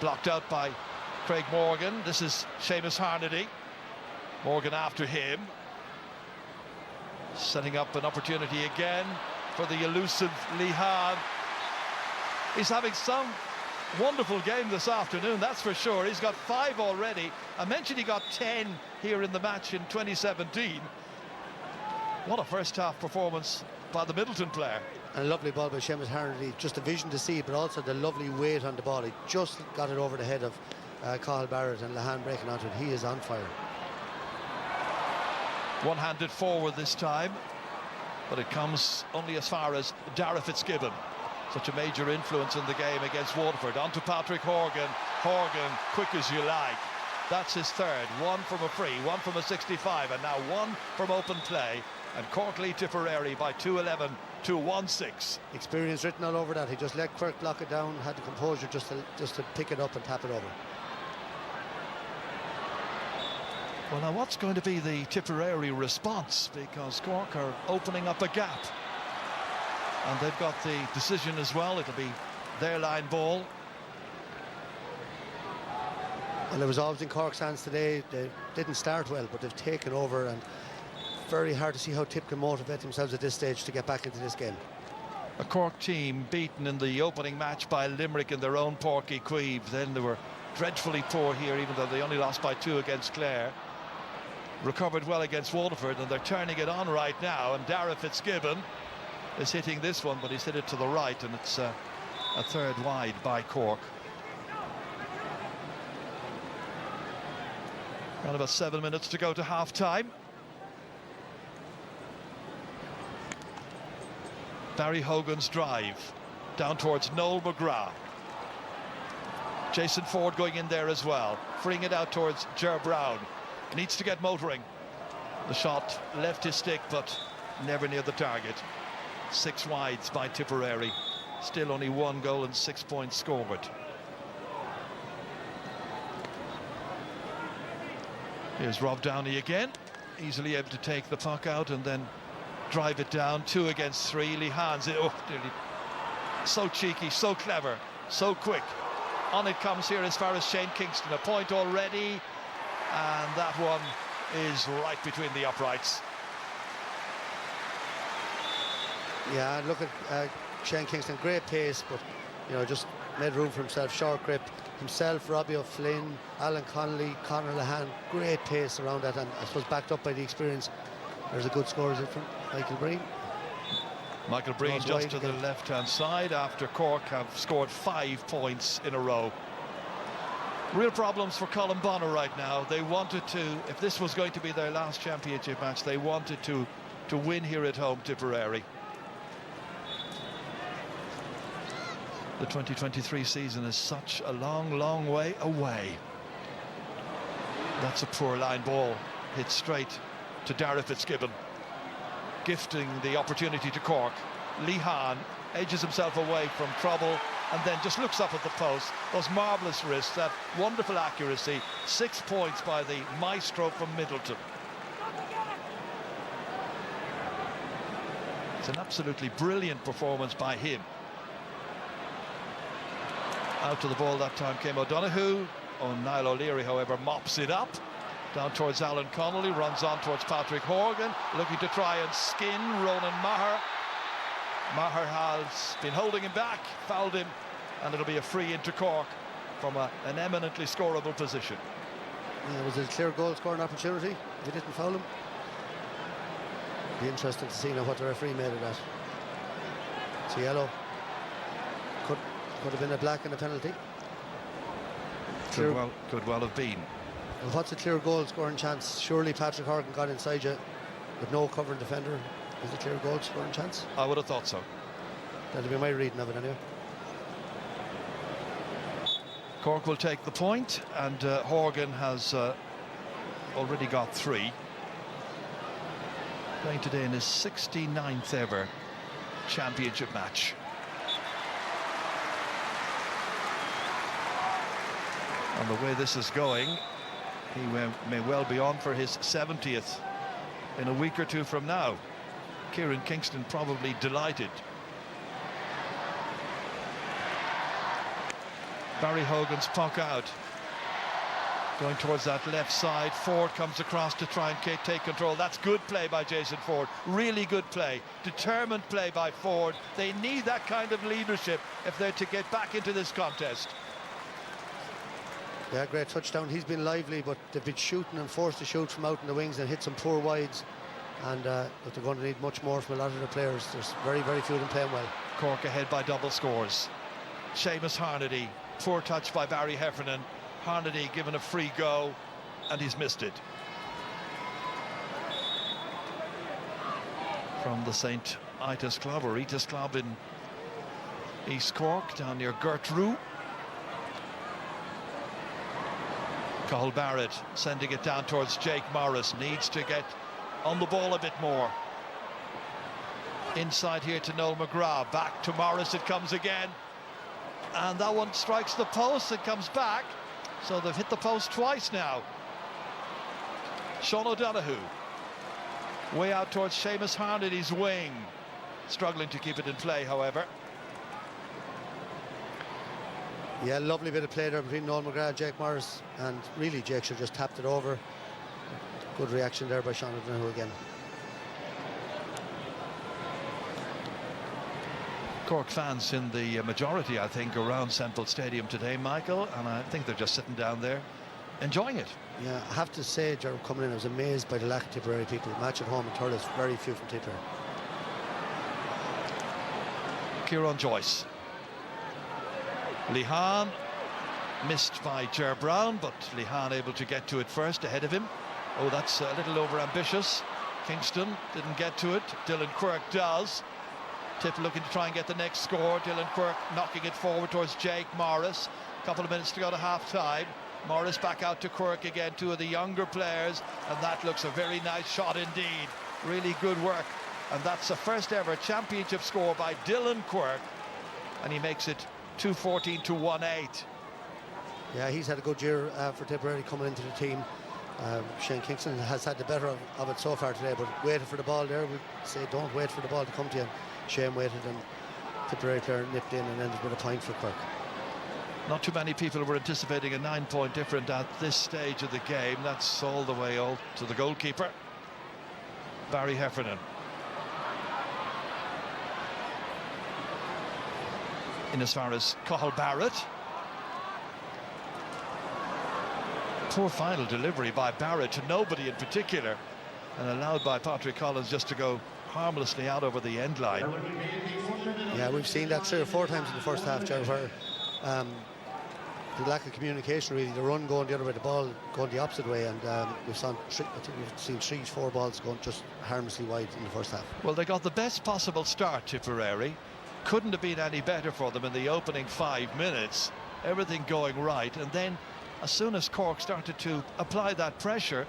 E: Blocked out by Craig Morgan. This is Seamus Harnedy. Morgan after him. Setting up an opportunity again for the elusive Lehan. He's having some wonderful game this afternoon, that's for sure. He's got 5 already. I mentioned he got 10 here in the match in 2017. What a first half performance by the Middleton player.
I: And a lovely ball by Seamus Harnedy. Just a vision to see, but also the lovely weight on the ball. He just got it over the head of Cathal Barrett, and Lehan breaking onto it. He is on fire.
E: One-handed forward this time, but it comes only as far as Dara Fitzgibbon. Such a major influence in the game against Waterford. On to Patrick Horgan. Horgan, quick as you like. That's his third. 1 from a free, 1 from a 65, and now 1 from open play. And Cork lead Tipperary by 2-11 to 1-6.
I: Experience written all over that. He just let Quirk block it down, had the composure just to pick it up and tap it over.
E: Well, now what's going to be the Tipperary response? Because Cork are opening up a gap. And they've got the decision as well. It'll be their line ball.
I: Well, it was always in Cork's hands today. They didn't start well, but they've taken over, and very hard to see how Tip can motivate themselves at this stage to get back into this game.
E: A Cork team beaten in the opening match by Limerick in their own Páirc Uí Chaoimh. Then they were dreadfully poor here, even though they only lost by 2 against Clare. Recovered well against Waterford, and they're turning it on right now. And Dara Fitzgibbon is hitting this one, but he's hit it to the right, and it's a third wide by Cork. Around about 7 minutes to go to half-time. Barry Hogan's drive down towards Noel McGrath. Jason Ford going in there as well, freeing it out towards Ger Brown. Needs to get motoring. The shot left his stick, but never near the target. 6 wides by Tipperary. Still only 1 goal and 6 points scored. Here's Rob Downey again, easily able to take the puck out and then drive it down. 2 against 3. Lehan's it. Oh, so cheeky, so clever, so quick. On it comes here as far as Shane Kingston. A point already, and that one is right between the uprights.
I: Yeah, look at Shane Kingston, great pace, but just made room for himself. Short grip himself, Robbie O'Flynn, Alan Connolly, Conor Lehan, great pace around that, and I suppose backed up by the experience. There's a good score, is it, from Michael Breen?
E: Michael Breen just to the left-hand side after Cork have scored 5 points in a row. Real problems for Colin Bonner right now. They wanted to, if this was going to be their last championship match, they wanted to win here at home, Tipperary. The 2023 season is such a long, long way away. That's a poor line ball, hit straight to Dara Fitzgibbon, gifting the opportunity to Cork. Lehan edges himself away from trouble, and then just looks up at the post. Those marvellous wrists, that wonderful accuracy. 6 points by the maestro from Middleton. It's an absolutely brilliant performance by him. Out to the ball that time came O'Donoghue. Niall O'Leary, however, mops it up. Down towards Alan Connolly, runs on towards Patrick Horgan, looking to try and skin Ronan Maher. Maher has been holding him back, fouled him, and it'll be a free into Cork from an eminently scoreable position.
I: Yeah, it was a clear goal scoring opportunity. If he didn't foul him. Be interesting to see now what the referee made of that. It's a yellow. Could have been a black and a penalty.
E: Could well have been.
I: And what's a clear goal scoring chance? Surely Patrick Horgan got inside you with no covering defender. Is a clear goal scoring chance?
E: I would have thought so.
I: That'll be my reading of it anyway.
E: Cork will take the point, and Horgan has already got 3. Playing today in his 69th ever championship match. And the way this is going, he may well be on for his 70th in a week or two from now. Kieran Kingston probably delighted. Barry Hogan's puck out. Going towards that left side. Ford comes across to try and take control. That's good play by Jason Ford. Really good play. Determined play by Ford. They need that kind of leadership if they're to get back into this contest.
I: Yeah, great touchdown. He's been lively, but they've been shooting and forced to shoot from out in the wings and hit some poor wides. And if they're going to need much more from a lot of the players, there's very, very few of them playing well.
E: Cork ahead by double scores. Seamus Harnedy, poor touch by Barry Heffernan. Harnedy given a free go, and he's missed it. From the St. Itis Club, or Itis Club in East Cork, down near Gertrude. Cathal Barrett sending it down towards Jake Morris. Needs to get on the ball a bit more. Inside here to Noel McGrath. Back to Morris it comes again. And that one strikes the post and comes back. So they've hit the post twice now. Sean O'Donoghue. Way out towards Seamus Harnedy's wing. Struggling to keep it in play, however.
I: Yeah, lovely bit of play there between Noel McGrath and Jake Morris, and really Jake should just tapped it over. Good reaction there by Sean O'Donoghue again.
E: Cork fans in the majority, I think, around Semple Stadium today, Michael, and I think they're just sitting down there enjoying it.
I: Yeah, I have to say, Gerald, coming in, I was amazed by the lack of Tipperary people. Match at home in Thurles, very few from Tipperary.
E: Kieran Joyce. Lehan missed by Ger Brown, but Lehan able to get to it first ahead of him. Oh, that's a little over ambitious. Kingston didn't get to it. Dylan Quirk does. Tip looking to try and get the next score. Dylan Quirk knocking it forward towards Jake Morris. A couple of minutes to go to half time. Morris back out to Quirk again, 2 of the younger players, and that looks a very nice shot indeed. Really good work, and that's the first ever championship score by Dylan Quirk, and he makes it 2-14 to 1-8.
I: Yeah, he's had a good year for Tipperary coming into the team. Shane Kingston has had the better of it so far today, but waited for the ball there. We say don't wait for the ball to come to you. Shane waited, and Tipperary player nipped in and ended with a point for Cork.
E: Not too many people were anticipating a 9-point difference at this stage of the game. That's all the way out to the goalkeeper, Barry Heffernan. In as far as Cathal Barrett. Poor final delivery by Barrett to nobody in particular, and allowed by Patrick Collins just to go harmlessly out over the end line.
I: Yeah, we've seen that 3 or 4 times in the first half, Joe, where the lack of communication, really, the run going the other way, the ball going the opposite way, and we've seen 3-4 balls going just harmlessly wide in the first half.
E: Well, they got the best possible start, Tipperary. Couldn't have been any better for them in the opening 5 minutes. Everything going right, and then as soon as Cork started to apply that pressure,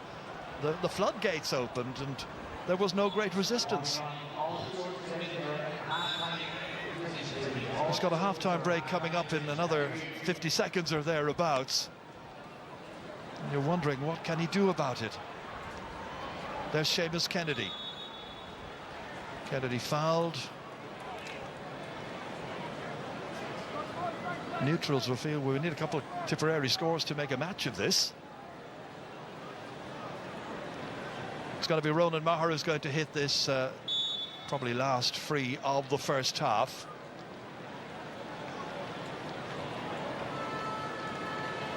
E: the floodgates opened and there was no great resistance. He's got a half-time break coming up in another 50 seconds or thereabouts. And you're wondering, what can he do about it? There's Seamus Kennedy. Kennedy fouled. Neutrals will feel we need a couple of Tipperary scores to make a match of this. It's going to be Ronan Maher who's going to hit this probably last free of the first half.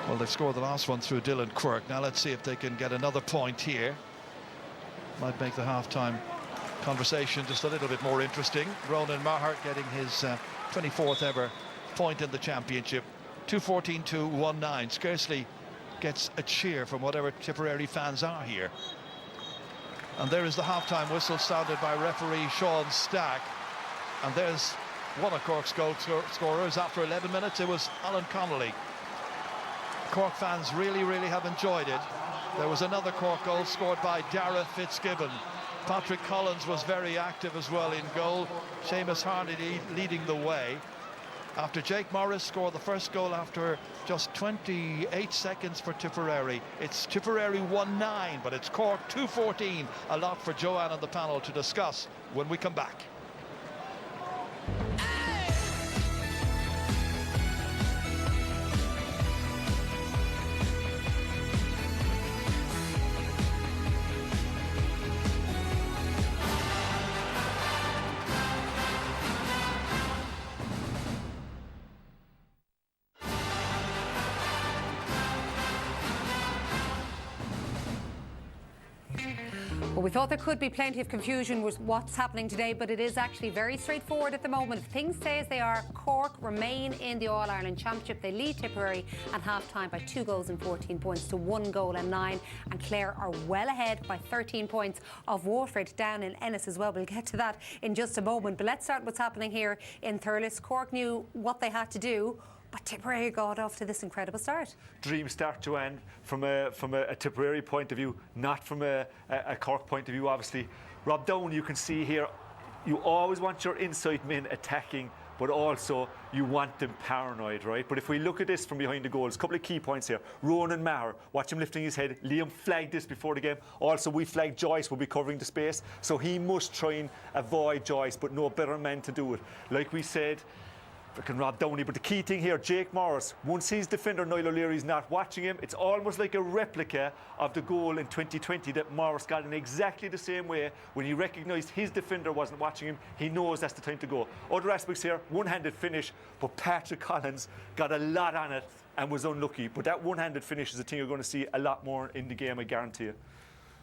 E: Well, they've scored the last one through Dylan Quirk. Now let's see if they can get another point here. Might make the half-time conversation just a little bit more interesting. Ronan Maher getting his 24th ever point in the championship. 2:14.219. Scarcely gets a cheer from whatever Tipperary fans are here. And there is the half-time whistle sounded by referee Sean Stack. And there's one of Cork's goal scorers. After 11 minutes, it was Alan Connolly. Cork fans really have enjoyed it. There was another Cork goal scored by Dara Fitzgibbon. Patrick Collins was very active as well in goal. Seamus Harney leading the way. After Jake Morris scored the first goal after just 28 seconds for Tipperary. It's Tipperary 1-9, but it's Cork 2-14. A lot for Joanne and the panel to discuss when we come back.
A: Well, we thought there could be plenty of confusion with what's happening today, but it is actually very straightforward at the moment. If things stay as they are, Cork remain in the All-Ireland Championship. They lead Tipperary at half-time by 2 goals and 14 points to 1 goal and 9. And Clare are well ahead by 13 points of Waterford down in Ennis as well. We'll get to that in just a moment. But let's start what's happening here in Thurles. Cork knew what they had to do, but Tipperary got off to this incredible start.
G: Dream start, Joanne, from a Tipperary point of view, not from a Cork point of view, obviously. Rob Downey, you can see here, you always want your inside men attacking, but also you want them paranoid, right? But if we look at this from behind the goals, a couple of key points here. Ronan Maher, watch him lifting his head. Liam flagged this before the game. Also, we flagged Joyce will be covering the space, so he must try and avoid Joyce, but no better man to do it. Like we said, freaking Rob Downey, but the key thing here, Jake Morris, once his defender Niall O'Leary's not watching him, it's almost like a replica of the goal in 2020 that Morris got in exactly the same way. When he recognised his defender wasn't watching him, he knows that's the time to go. Other aspects here, one-handed finish, but Patrick Collins got a lot on it and was unlucky. But that one-handed finish is a thing you're going to see a lot more in the game, I guarantee you.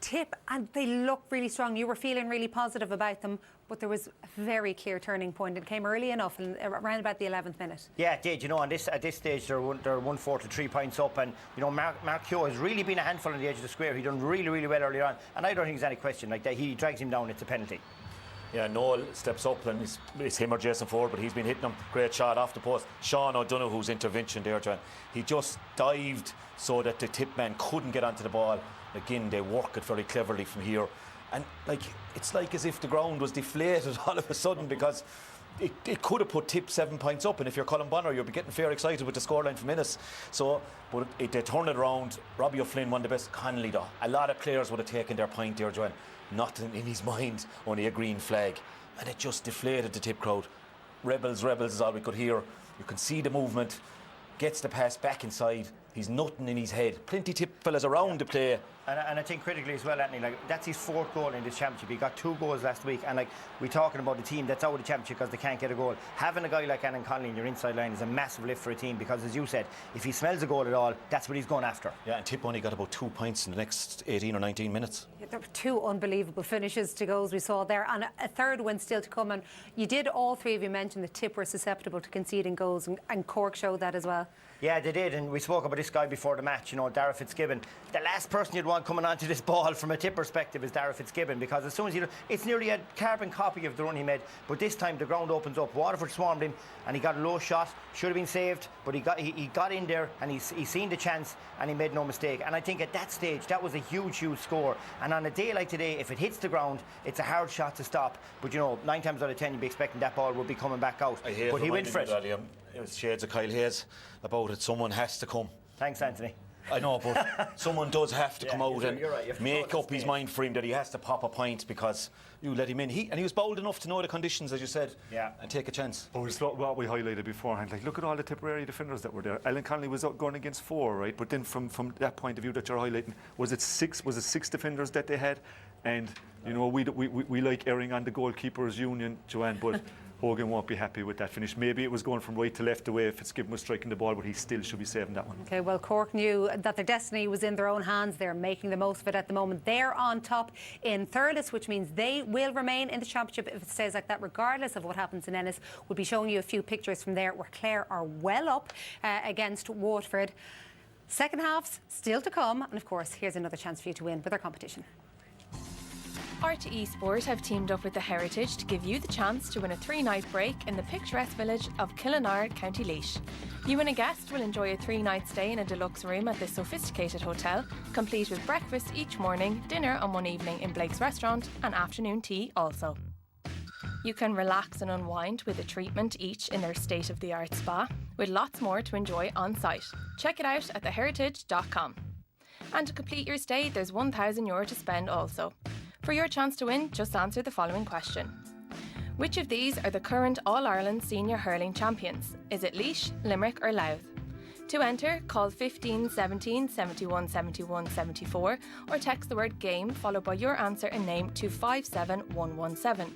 A: Tip, and they look really strong. You were feeling really positive about them, but there was a very clear turning point. It came early enough, and around about the 11th minute. Yeah, it did. You know, at this stage, they're 1-4 to 3 points up, and you know, Mark Keogh has really been a handful on the edge of the square. He done really well earlier on, and I don't think there's any question like that. He drags him down. It's a penalty.
F: Yeah, Noel steps up, and it's him or Jason Ford, but he's been hitting him. Great shot off the post. Sean O'Donoghue's intervention there, John. He just dived so that the tip man couldn't get onto the ball. Again, they work it very cleverly from here. And it's like as if the ground was deflated all of a sudden, because it could have put Tip 7 points up, and if you're Colin Bonner, you'll be getting fair excited with the scoreline from Ennis. So, but they turned it around. Robbie O'Flynn, one of the best. Connolly, though, a lot of players would have taken their point there, Joanne. Nothing in his mind, only a green flag, and it just deflated the Tip crowd. Rebels is all we could hear. You can see the movement. Gets the pass back inside. He's nothing in his head. Plenty Tip fellas around the play.
H: And I think critically as well, Anthony, that's his 4th goal in this championship. He got 2 goals last week, and we're talking about a team that's out of the championship because they can't get a goal. Having a guy like Alan Connolly in your inside line is a massive lift for a team, because as you said, if he smells a goal at all, that's what he's going after.
F: Yeah, and Tip only got about 2 points in the next 18 or 19 minutes.
A: Yeah, there were 2 unbelievable finishes to goals we saw there, and a third one still to come. And you did, all 3 of you mentioned that Tip were susceptible to conceding goals, and Cork showed that as well.
H: Yeah, they did, and we spoke about this guy before the match, you know, Dara Fitzgibbon. The last person you'd want on coming onto this ball from a tip perspective is Darragh Fitzgibbon, because as soon as it's nearly a carbon copy of the run he made, but this time the ground opens up. Waterford swarmed him and he got a low shot, should have been saved, but he got in there and he's seen the chance and he made no mistake. And I think at that stage that was a huge score, and on a day like today, if it hits the ground, it's a hard shot to stop, but 9 times out of 10 you'd be expecting that ball would be coming back out, but he went for it.
F: It was shades of Kyle Hayes about it. Someone has to come.
H: Thanks, Anthony.
F: I know, but someone does have to come out and
H: right.
F: make up his mind for him that he has to pop a point, because you let him in. And he was bold enough to know the conditions, as you said, and take a chance.
G: Oh, it's what we highlighted beforehand. Like, look at all the Tipperary defenders that were there. Alan Connolly was going against 4, right? But then from that point of view that you're highlighting, was it 6 defenders that they had? And we like erring on the goalkeepers union, Joanne, but Hogan won't be happy with that finish. Maybe it was going from right to left the way Fitzgibbon was striking the ball, but he still should be saving that one.
A: Okay, well, Cork knew that their destiny was in their own hands. They're making the most of it at the moment. They're on top in Thurles, which means they will remain in the championship if it stays like that, regardless of what happens in Ennis. We'll be showing you a few pictures from there where Clare are well up against Waterford. Second half's still to come, and of course, here's another chance for you to win with our competition.
J: RTE Sport have teamed up with the Heritage to give you the chance to win a 3-night break in the picturesque village of Killinard, County Laois. You and a guest will enjoy a 3-night stay in a deluxe room at this sophisticated hotel, complete with breakfast each morning, dinner on one evening in Blake's restaurant, and afternoon tea also. You can relax and unwind with a treatment each in their state-of-the-art spa, with lots more to enjoy on site. Check it out at theheritage.com. And to complete your stay, there's €1,000 to spend also. For your chance to win, just answer the following question. Which of these are the current All-Ireland Senior Hurling Champions? Is it Laois, Limerick or Louth? To enter, call 15 17 71 71 74 or text the word GAME followed by your answer and name to 57117.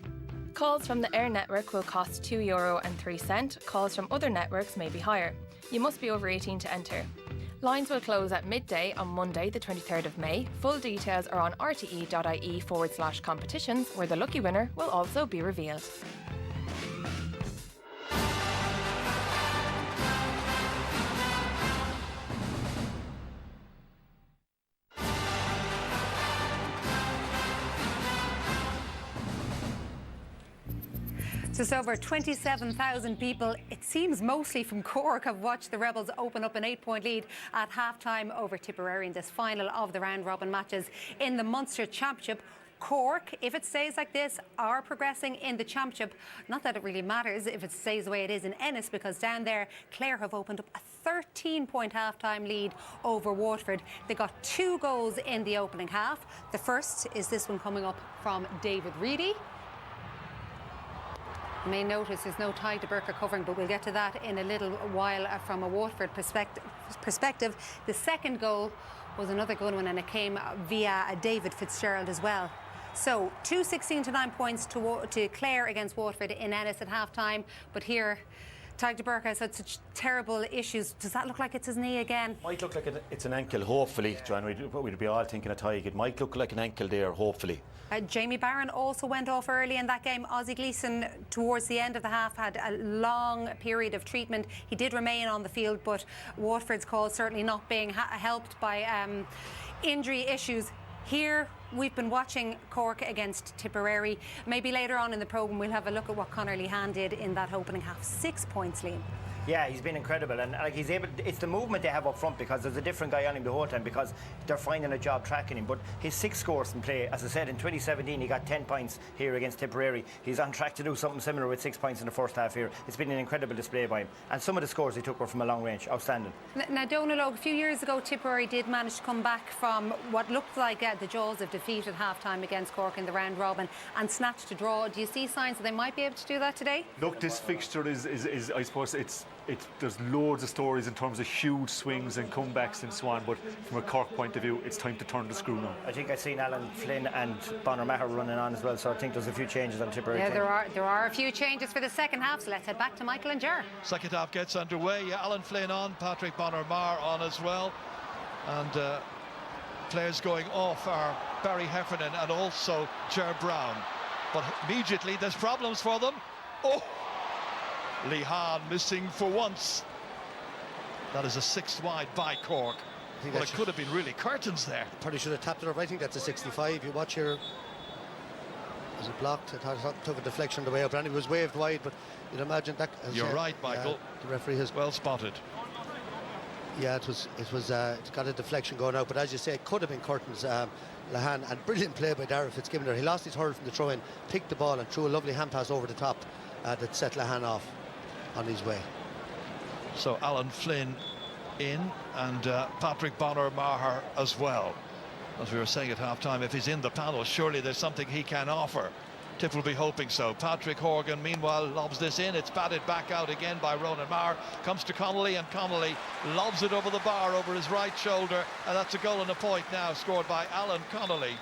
J: Calls from the Air network will cost €2.03. Calls from other networks may be higher. You must be over 18 to enter. Lines will close at midday on Monday, the 23rd of May. Full details are on rte.ie/competitions, where the lucky winner will also be revealed.
A: Just over 27,000 people, it seems mostly from Cork, have watched the Rebels open up an 8-point lead at half-time over Tipperary in this final of the round-robin matches in the Munster Championship. Cork, if it stays like this, are progressing in the championship. Not that it really matters if it stays the way it is in Ennis, because down there, Clare have opened up a 13-point half-time lead over Waterford. They got 2 goals in the opening half. The first is this one coming up from David Reedy. You may notice there's no tie to Burka covering, but we'll get to that in a little while from a Waterford perspective. The second goal was another good one, and it came via David Fitzgerald as well. So 2 16-9 points to Clare against Waterford in Ennis at half-time, but here Tadhg Burka has had such terrible issues. Does that look like it's his knee again?
F: Might look like it's an ankle, hopefully, John. We'd be all thinking of Tadhg. It might look like an ankle there, hopefully.
A: Jamie Barron also went off early in that game. Ozzie Gleeson, towards the end of the half, had a long period of treatment. He did remain on the field, but Waterford's call certainly not being helped by injury issues. Here, we've been watching Cork against Tipperary. Maybe later on in the programme we'll have a look at what Conor Lehan did in that opening half. 6 points, Liam.
H: Yeah, he's been incredible, and like he's able. It's the movement they have up front, because there's a different guy on him the whole time, because they're finding a job tracking him. But his 6 scores in play, as I said, in 2017 he got 10 points here against Tipperary. He's on track to do something similar with 6 points in the first half here. It's been an incredible display by him, and some of the scores he took were from a long range. Outstanding.
A: Now, Donal, a few years ago Tipperary did manage to come back from what looked like the jaws of defeat at half-time against Cork in the round robin and snatched a draw. Do you see signs that they might be able to do that today?
G: Look, this fixture is I suppose there's loads of stories in terms of huge swings and comebacks and so on, but from a Cork point of view, it's time to turn the screw now.
H: I think I've seen Alan Flynn and Bonner Maher running on as well, so I think there's a few changes on Tipperary.
A: Yeah, there are a few changes for the second half, so let's head back to Michael and Ger.
E: Second half gets underway. Yeah, Alan Flynn on, Patrick Bonner Maher on as well, and players going off are Barry Heffernan and also Ger Brown. But immediately there's problems for them. Oh, Lehan missing for once. That is a 6th wide by Cork. Well, it could have been really curtains there.
I: Probably should have tapped it up. I think that's a 65. You watch here. Was it blocked? I thought it took a deflection the way up. And it was waved wide, but you'd imagine that.
E: You're right, Michael.
I: The referee has
E: well spotted.
I: Yeah, it's got a deflection going out, but as you say, it could have been curtains. Lahan, and brilliant play by Darragh Fitzgibbon there. He lost his hurl from the throw-in, picked the ball and threw a lovely hand pass over the top that set Lahan off on his way.
E: So Alan Flynn in, and Patrick Bonner-Maher as well. As we were saying at half-time, if he's in the panel, surely there's something he can offer. Tip will be hoping so. Patrick Horgan, meanwhile, lobs this in. It's batted back out again by Ronan Maher. Comes to Connolly, and Connolly lobs it over the bar, over his right shoulder. And that's a goal and a point now, scored by Alan Connolly.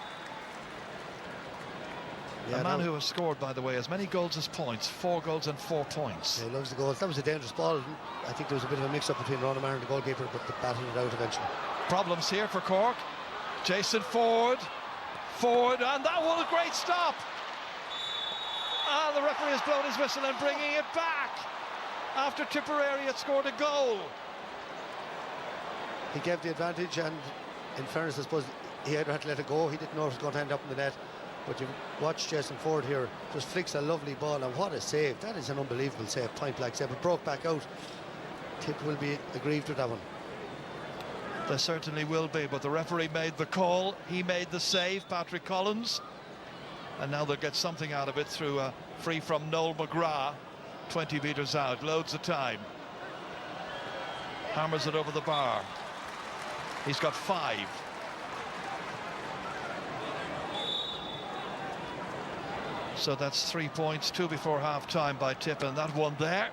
E: A man who has scored, by the way, as many goals as points. 4 goals and 4 points.
I: Yeah, he loves the goals. That was a dangerous ball. I think there was a bit of a mix-up between Ronan Maher and the goalkeeper, but they battled it out eventually.
E: Problems here for Cork. Jason Ford, and that was a great stop. The referee has blown his whistle and bringing it back after Tipperary had scored a goal.
I: He gave the advantage, and in fairness, I suppose he either had to let it go. He didn't know it was going to end up in the net. But you watch Jason Ford here, just flicks a lovely ball, and what a save. That is an unbelievable save, point blank save. It broke back out. Tip will be aggrieved with that one.
E: They certainly will be, but the referee made the call. He made the save, Patrick Collins. And now they'll get something out of it through a free from Noel McGrath, 20 metres out, loads of time. Hammers it over the bar. He's got 5. So that's 3 points, 2 before half-time by Tip, and that one there.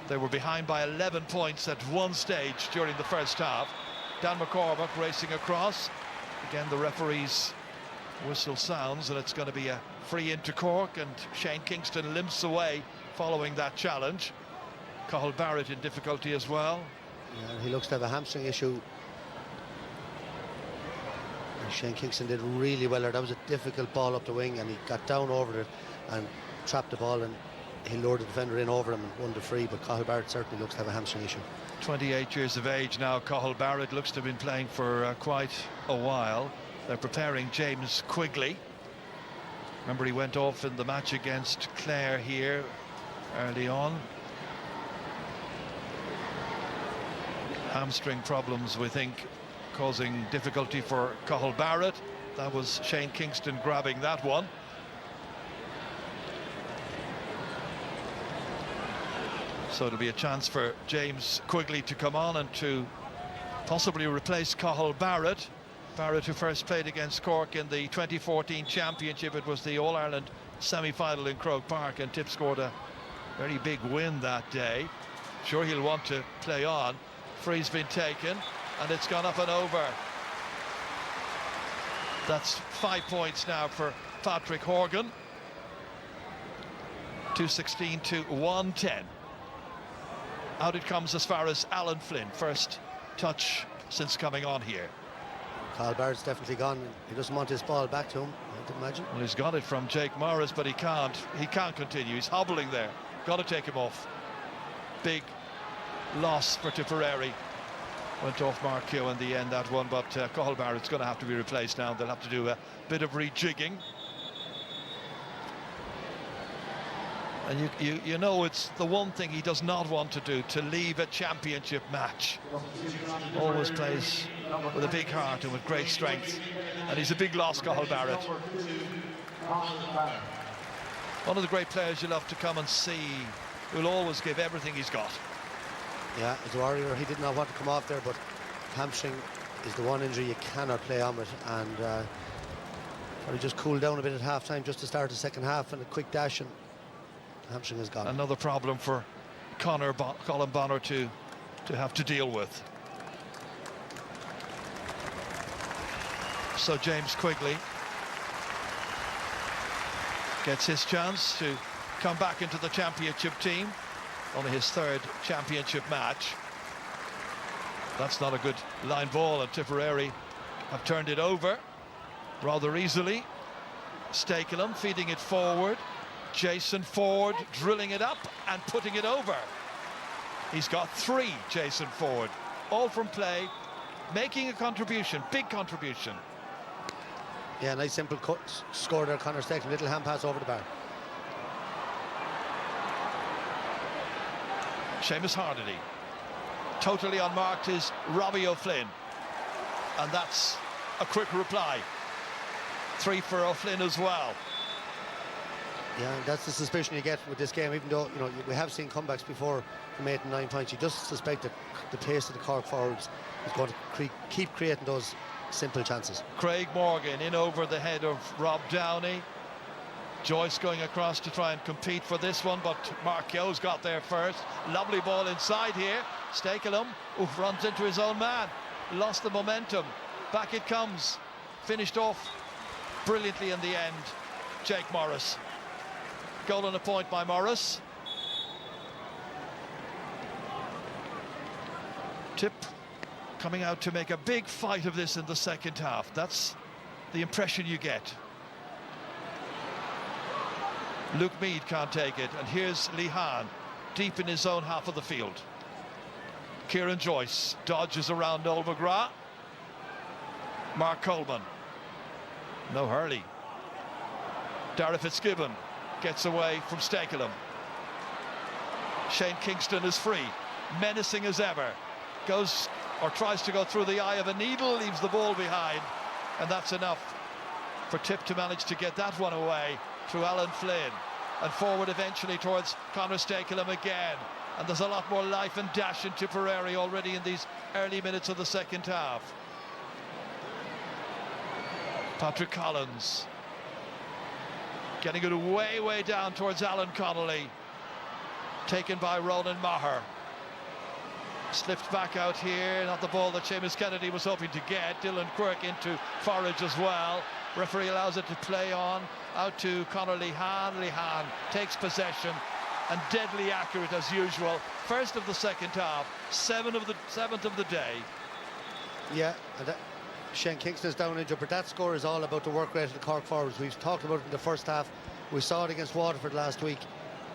E: They were behind by 11 points at one stage during the first half. Dan McCormack racing across. Again, the referee's whistle sounds, and it's going to be a free into Cork, and Shane Kingston limps away following that challenge. Cathal Barrett in difficulty as well.
I: Yeah, he looks to have a hamstring issue. And Shane Kingston did really well there. That was a difficult ball up the wing, and he got down over it and trapped the ball, and he lured the defender in over him and won the free. But Cathal Barrett certainly looks to have a hamstring issue. 28
E: years of age now. Cathal Barrett looks to have been playing for quite a while. They're preparing James Quigley. Remember, he went off in the match against Clare here early on. Hamstring problems, we think, causing difficulty for Cathal Barrett. That was Shane Kingston grabbing that one. So it'll be a chance for James Quigley to come on and to possibly replace Cathal Barrett. Barrett, who first played against Cork in the 2014 championship. It was the All-Ireland semi-final in Croke Park, and Tip scored a very big win that day. Sure, he'll want to play on. Free's been taken, and it's gone up and over. That's 5 points now for Patrick Horgan. 216 to 110. Out it comes as far as Alan Flynn. First touch since coming on here.
I: Cathal Barrett's definitely gone. He doesn't want his ball back to him, I'd imagine.
E: Well, he's got it from Jake Morris, but he can't continue. He's hobbling there. Got to take him off. Big loss for Tipperary. Went off Mark Keogh in the end, that one, but Cathal Barrett's going to have to be replaced now. They'll have to do a bit of rejigging. And you know, it's the one thing he does not want to do, to leave a championship match. Always plays with a big heart and with great strength. And he's a big loss, Cathal Barrett. One of the great players you love to come and see, who'll always give everything he's got.
I: Yeah, as a Warrior, he did not want to come off there, but hamstring is the one injury you cannot play on with. And probably just cooled down a bit at half-time just to start the second half, and a quick dash, and hamstring is gone.
E: Another problem for Colin Bonner to have to deal with. So James Quigley gets his chance to come back into the championship team. Only his 3rd championship match. That's not a good line ball, and Tipperary have turned it over rather easily. Stakelum feeding it forward. Jason Ford drilling it up and putting it over. He's got 3, Jason Ford, all from play, making a contribution, big contribution.
I: Yeah, nice simple score there, Conor Stacklin. Little hand pass over the bar.
E: Seamus Hardity. Totally unmarked is Robbie O'Flynn. And that's a quick reply. 3 for O'Flynn as well.
I: Yeah, that's the suspicion you get with this game, even though, you know, we have seen comebacks before from 8 and 9 points. You just suspect that the pace of the Cork forwards is going to keep creating those simple chances.
E: Craig Morgan in over the head of Rob Downey. Joyce going across to try and compete for this one, but Mark Yo's got there first. Lovely ball inside here. Stakelum runs into his own man. Lost the momentum. Back it comes. Finished off brilliantly in the end. Jake Morris. Goal on a point by Morris. Tip coming out to make a big fight of this in the second half. That's the impression you get. Luke Meade can't take it, and here's Lee Hahn deep in his own half of the field. Kieran Joyce dodges around Noel McGrath. Mark Coleman. No Hurley. Dara Fitzgibbon gets away from Stakelum. Shane Kingston is free, menacing as ever. Goes or tries to go through the eye of a needle, leaves the ball behind, and that's enough for Tip to manage to get that one away through Alan Flynn, and forward eventually towards Conor Stakelum again. And there's a lot more life and dash in Tipperary already in these early minutes of the second half. Patrick Collins getting it way down towards Alan Connolly, taken by Ronan Maher. Slipped back out here, not the ball that Seamus Kennedy was hoping to get. Dylan Quirk into Forage as well. Referee allows it to play on, out to Conor Lee Hahn. Lee Hahn takes possession, and deadly accurate as usual. First of the second half, seventh of the day.
I: Yeah, and Shane Kingston is down injured, but that score is all about the work rate of the Cork forwards. We've talked about it in the first half. We saw it against Waterford last week.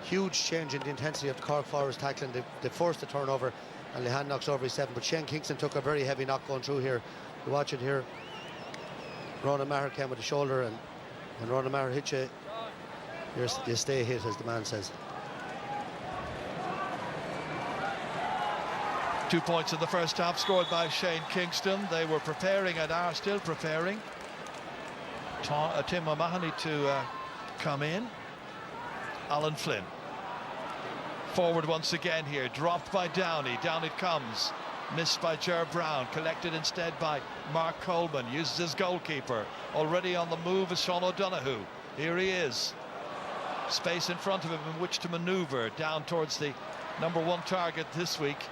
I: Huge change in the intensity of the Cork forwards tackling. They forced the turnover, and Lehan knocks over his 7. But Shane Kingston took a very heavy knock going through here. You watch it here. Ronan Maher came with the shoulder, and when Ronan Maher hits you, you stay hit, as the man says.
E: 2 points in the first half scored by Shane Kingston. They were preparing and are still preparing. Tim O'Mahony to come in. Alan Flynn. Forward once again here, dropped by Downey. Down it comes. Missed by Ger Brown, collected instead by Mark Coleman. Uses his goalkeeper. Already on the move is Sean O'Donoghue. Here he is. Space in front of him in which to manoeuvre down towards the #1 target this week.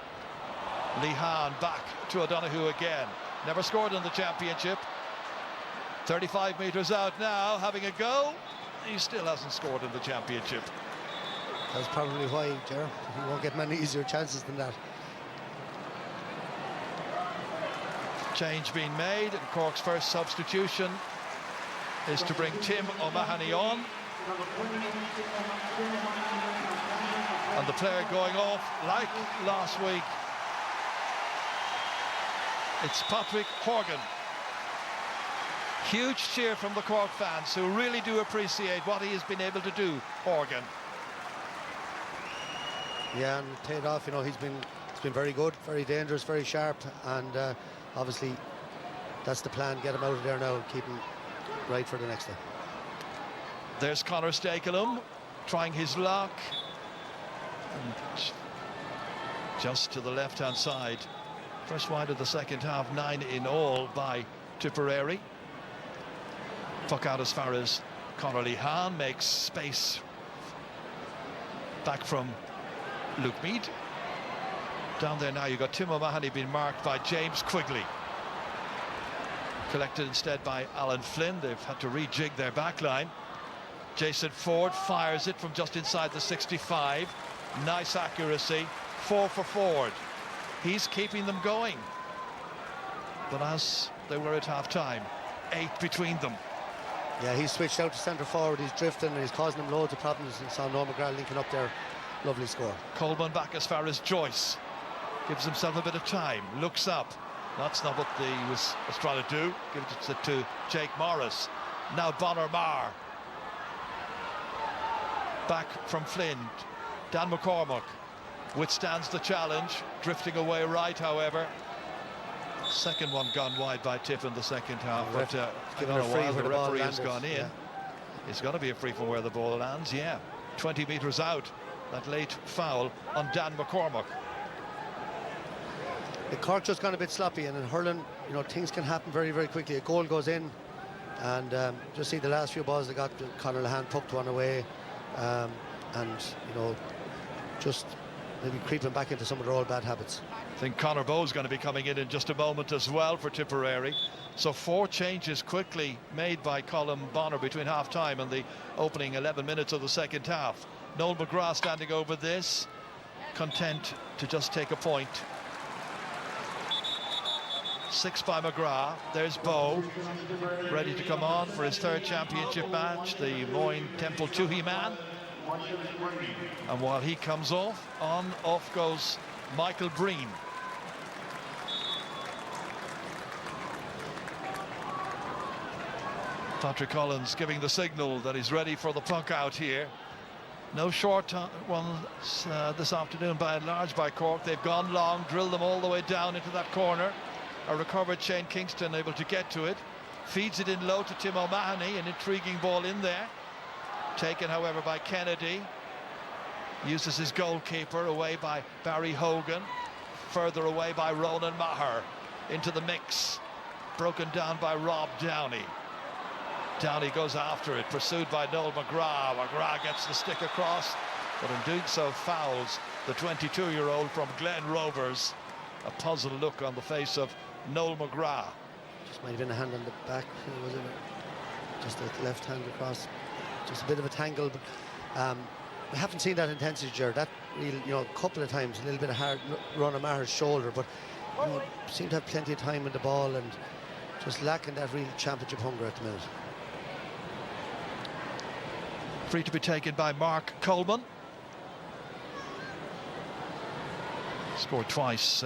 E: Lee Hahn back to O'Donoghue again. Never scored in the championship. 35 metres out now, having a go. He still hasn't scored in the championship.
I: That's probably why, Ger. He won't get many easier chances than that.
E: Change being made, and Cork's first substitution is to bring Tim O'Mahony on. And the player going off, like last week, it's Patrick Horgan. Huge cheer from the Cork fans, who really do appreciate what he has been able to do, Horgan.
I: Yeah, and paid off. You know, he's been very good, very dangerous, very sharp, and obviously that's the plan. Get him out of there now and keep him right for the next day.
E: There's Conor Stakelum trying his luck, and just to the left-hand side. First wide of the second half, 9 in all by Tipperary. Puck out as far as Conor Lee Hahn, makes space back from Luke Meade. Down there now you've got Tim O'Mahony being marked by James Quigley. Collected instead by Alan Flynn. They've had to rejig their back line. Jason Ford fires it from just inside the 65. Nice accuracy. 4 for Ford. He's keeping them going. But as they were at half-time, 8 between them.
I: Yeah, he's switched out to centre forward. He's drifting and he's causing them loads of problems. And saw Noel McGrath linking up there. Lovely score.
E: Coleman back as far as Joyce. Gives himself a bit of time. Looks up. That's not what he was trying to do. Give it to Jake Morris. Now Bonner Marr. Back from Flynn. Dan McCormack withstands the challenge, drifting away right, however. Second one gone wide by Tiff in the second half, but I don't know why the referee has gone in. Yeah. It's going to be a free from where the ball lands, yeah. 20 metres out, that late foul on Dan McCormack.
I: The Cork just gone a bit sloppy, and in hurling, you know, things can happen very, very quickly. A goal goes in, and just see the last few balls they got, Conor Lahan tucked one away, and, you know, just maybe creeping back into some of their old bad habits.
E: I think Conor Bowe's going to be coming in just a moment as well for Tipperary. So 4 changes quickly made by Colin Bonner between half-time and the opening 11 minutes of the second half. Noel McGrath standing over this, content to just take a point. 6 by McGrath. There's Bowe, ready to come on for his 3rd championship match, the Moyne Temple Tuohy man. And while he comes off goes Michael Breen. Patrick Collins giving the signal that he's ready for the puck out here. No short ones this afternoon by and large by Cork. They've gone long, drilled them all the way down into that corner. A recovered Shane Kingston able to get to it. Feeds it in low to Tim O'Mahony, an intriguing ball in there. Taken, however, by Kennedy. Uses his goalkeeper, away by Barry Hogan. Further away by Ronan Maher. Into the mix. Broken down by Rob Downey. Downey goes after it, pursued by Noel McGrath. McGrath gets the stick across, but in doing so fouls the 22-year-old from Glen Rovers. A puzzled look on the face of Noel McGrath.
I: Just might have been a hand on the back, was it? Just a left hand across. Just a bit of a tangle, but we haven't seen that intensity, Jared. That real, you know, a couple of times, a little bit of hard run on Maher's shoulder, but you know, seem to have plenty of time in the ball and just lacking that real championship hunger at the minute.
E: Free to be taken by Mark Coleman. Scored twice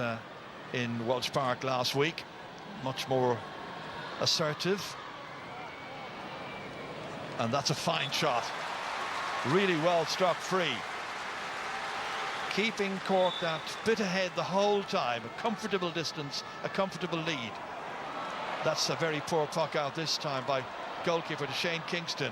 E: in Welsh Park last week. Much more assertive. And that's a fine shot. Really well struck free. Keeping Cork that bit ahead the whole time. A comfortable distance, a comfortable lead. That's a very poor puck out this time by goalkeeper to Shane Kingston.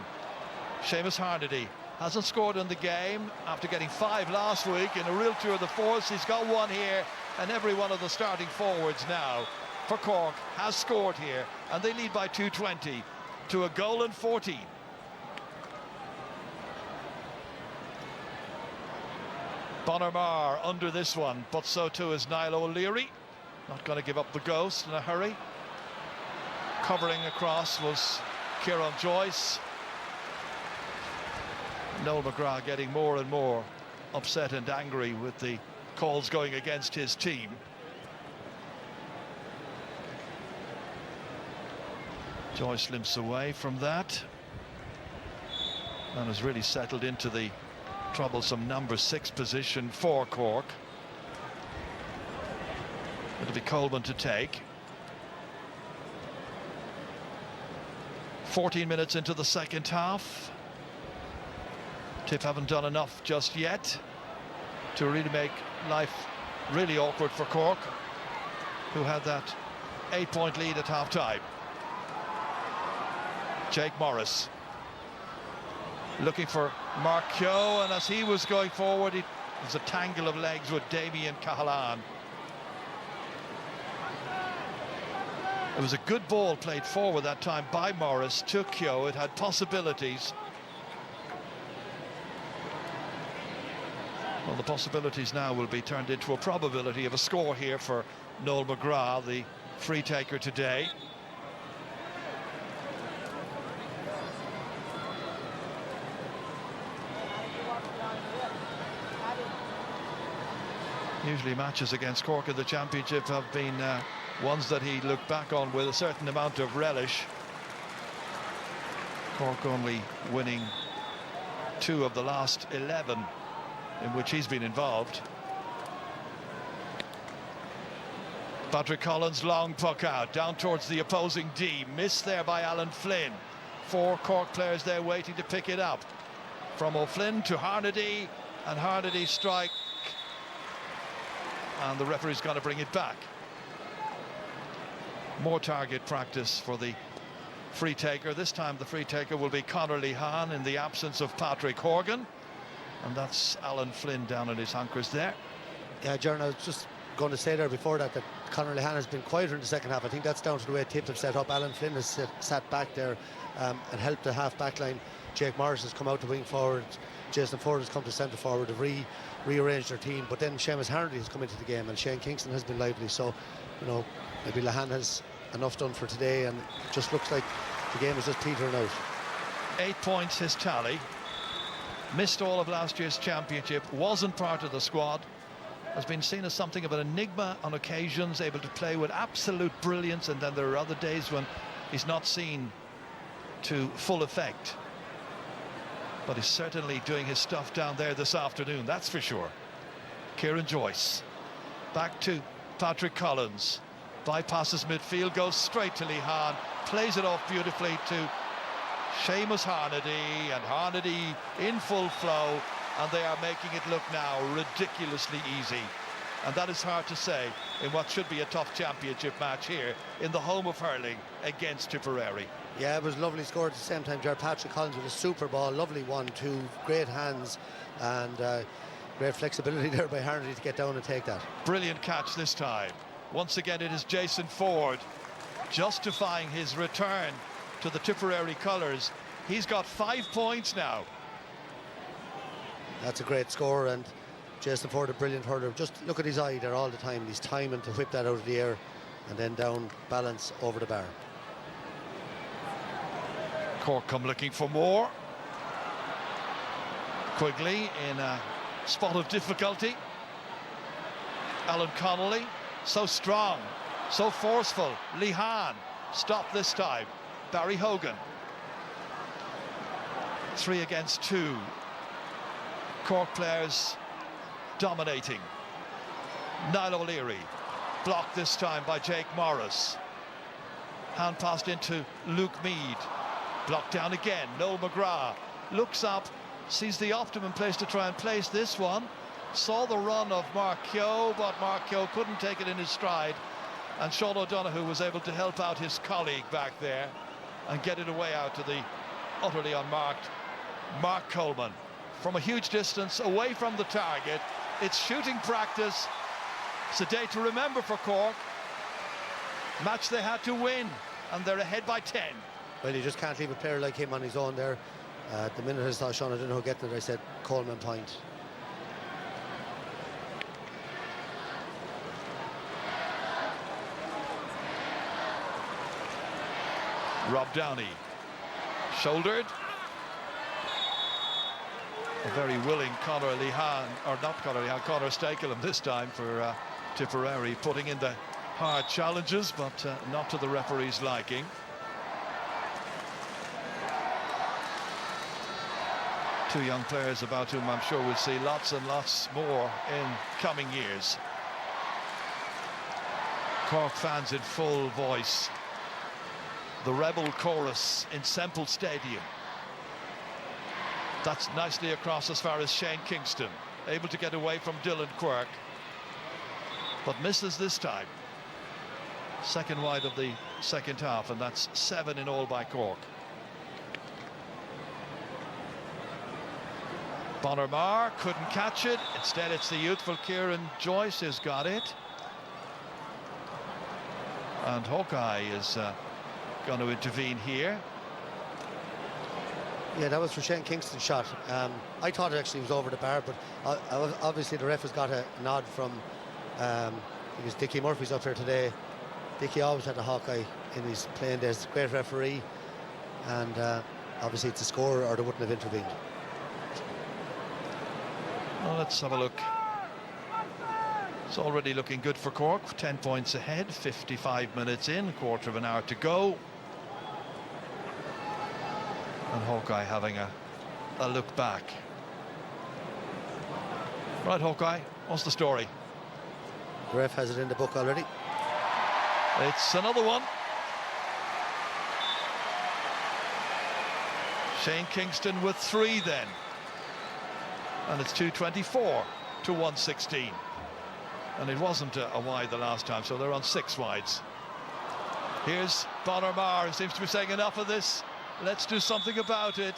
E: Seamus Harnedy hasn't scored in the game after getting 5 last week in a real tour de force. He's got 1 here, and every one of the starting forwards now for Cork has scored here, and they lead by 220 to a goal and 14. Bonner Marr under this one, but so too is Niall O'Leary. Not going to give up the ghost in a hurry. Covering across was Kieran Joyce. Noel McGrath getting more and more upset and angry with the calls going against his team. Joyce limps away from that and has really settled into the troublesome number 6 position for Cork. It'll be Coleman to take. 14 minutes into the second half. Tip haven't done enough just yet to really make life really awkward for Cork, who had that 8-point lead at half-time. Jake Morris looking for Mark Keogh, and as he was going forward, there's a tangle of legs with Damien Cahalane. It was a good ball played forward that time by Morris to Keogh. It had possibilities. Well, the possibilities now will be turned into a probability of a score here for Noel McGrath, the free taker today. Usually matches against Cork in the championship have been ones that he looked back on with a certain amount of relish. Cork only winning 2 of the last 11 in which he's been involved. Patrick Collins, long puck out, down towards the opposing D. Missed there by Alan Flynn. 4 Cork players there waiting to pick it up. From O'Flynn to Harnedy, and Harnedy strike. And the referee's going to bring it back. More target practice for the free taker. This time the free taker will be Conor Lehan in the absence of Patrick Horgan. And that's Alan Flynn down in his hunkers there.
I: Yeah, Jaron, I was just going to say there before that Conor Lehan has been quieter in the second half. I think that's down to the way Tips have set up. Alan Flynn has sat back there and helped the half back line. Jake Morris has come out to wing forward. Jason Ford has come to centre forward. They've rearranged their team. But then Seamus Harnedy has come into the game, and Shane Kingston has been lively. So, you know, maybe Lehan has enough done for today, and it just looks like the game is just petering out.
E: 8 points his tally. Missed all of last year's championship. Wasn't part of the squad. Has been seen as something of an enigma on occasions, able to play with absolute brilliance, and then there are other days when he's not seen to full effect. But he's certainly doing his stuff down there this afternoon, that's for sure. Kieran Joyce. Back to Patrick Collins. Bypasses midfield, goes straight to Lehan. Plays it off beautifully to Seamus Harnedy, and Harnedy in full flow. And they are making it look now ridiculously easy. And that is hard to say in what should be a tough championship match here in the home of hurling against Tipperary.
I: Yeah, it was lovely score at the same time. Jared Patrick Collins with a super ball, lovely 1-2, great hands, and great flexibility there by Harnedy to get down and take that.
E: Brilliant catch this time. Once again, it is Jason Ford justifying his return to the Tipperary colours. He's got 5 points now.
I: That's a great score, and Jason Ford, a brilliant hurler. Just look at his eye there all the time. He's timing to whip that out of the air and then down, balance over the bar.
E: Cork come looking for more. Quigley in a spot of difficulty. Alan Connolly, so strong, so forceful. Lehan, stop this time. Barry Hogan. 3 against 2. Cork players dominating. Niall O'Leary, blocked this time by Jake Morris. Hand passed into Luke Meade. Blocked down again. Noel McGrath looks up, sees the optimum place to try and place this one. Saw the run of Mark Keogh, but Mark Keogh couldn't take it in his stride. And Sean O'Donoghue was able to help out his colleague back there and get it away out to the utterly unmarked Mark Coleman. From a huge distance away from the target. It's shooting practice. It's a day to remember for Cork. Match they had to win, and they're ahead by 10.
I: Well, you just can't leave a player like him on his own there. The minute I saw Sean O'Donoghue getting it, I said, Coleman point.
E: Rob Downey, shouldered. A very willing Conor Lehan, or not Conor Lehan, Conor Stakelum this time for Tipperary, putting in the hard challenges, but not to the referee's liking. Two young players about whom I'm sure we'll see lots and lots more in coming years. Cork fans in full voice. The Rebel chorus in Semple Stadium. That's nicely across as far as Shane Kingston, able to get away from Dylan Quirk, but misses this time. Second wide of the second half, and that's 7 in all by Cork. Bonner Marr couldn't catch it. Instead, it's the youthful Kieran Joyce who's got it. And Hawkeye is going to intervene here.
I: Yeah, that was for Shane Kingston's shot. I thought it actually was over the bar, but obviously the ref has got a nod from because Dickie Murphy's up here today. Dickie always had a Hawkeye in his playing days. Great referee, and obviously it's a score or they wouldn't have intervened.
E: Well, let's have a look. It's already looking good for Cork. 10 points ahead, 55 minutes in, a quarter of an hour to go. And Hawkeye having a look back. Right, Hawkeye, what's the story?
I: The ref has it in the book already.
E: It's another one. Shane Kingston with 3 then. And it's 224 to 116. And it wasn't a wide the last time, so they're on 6 wides. Here's Bonner-Marr, who seems to be saying enough of this. Let's do something about it.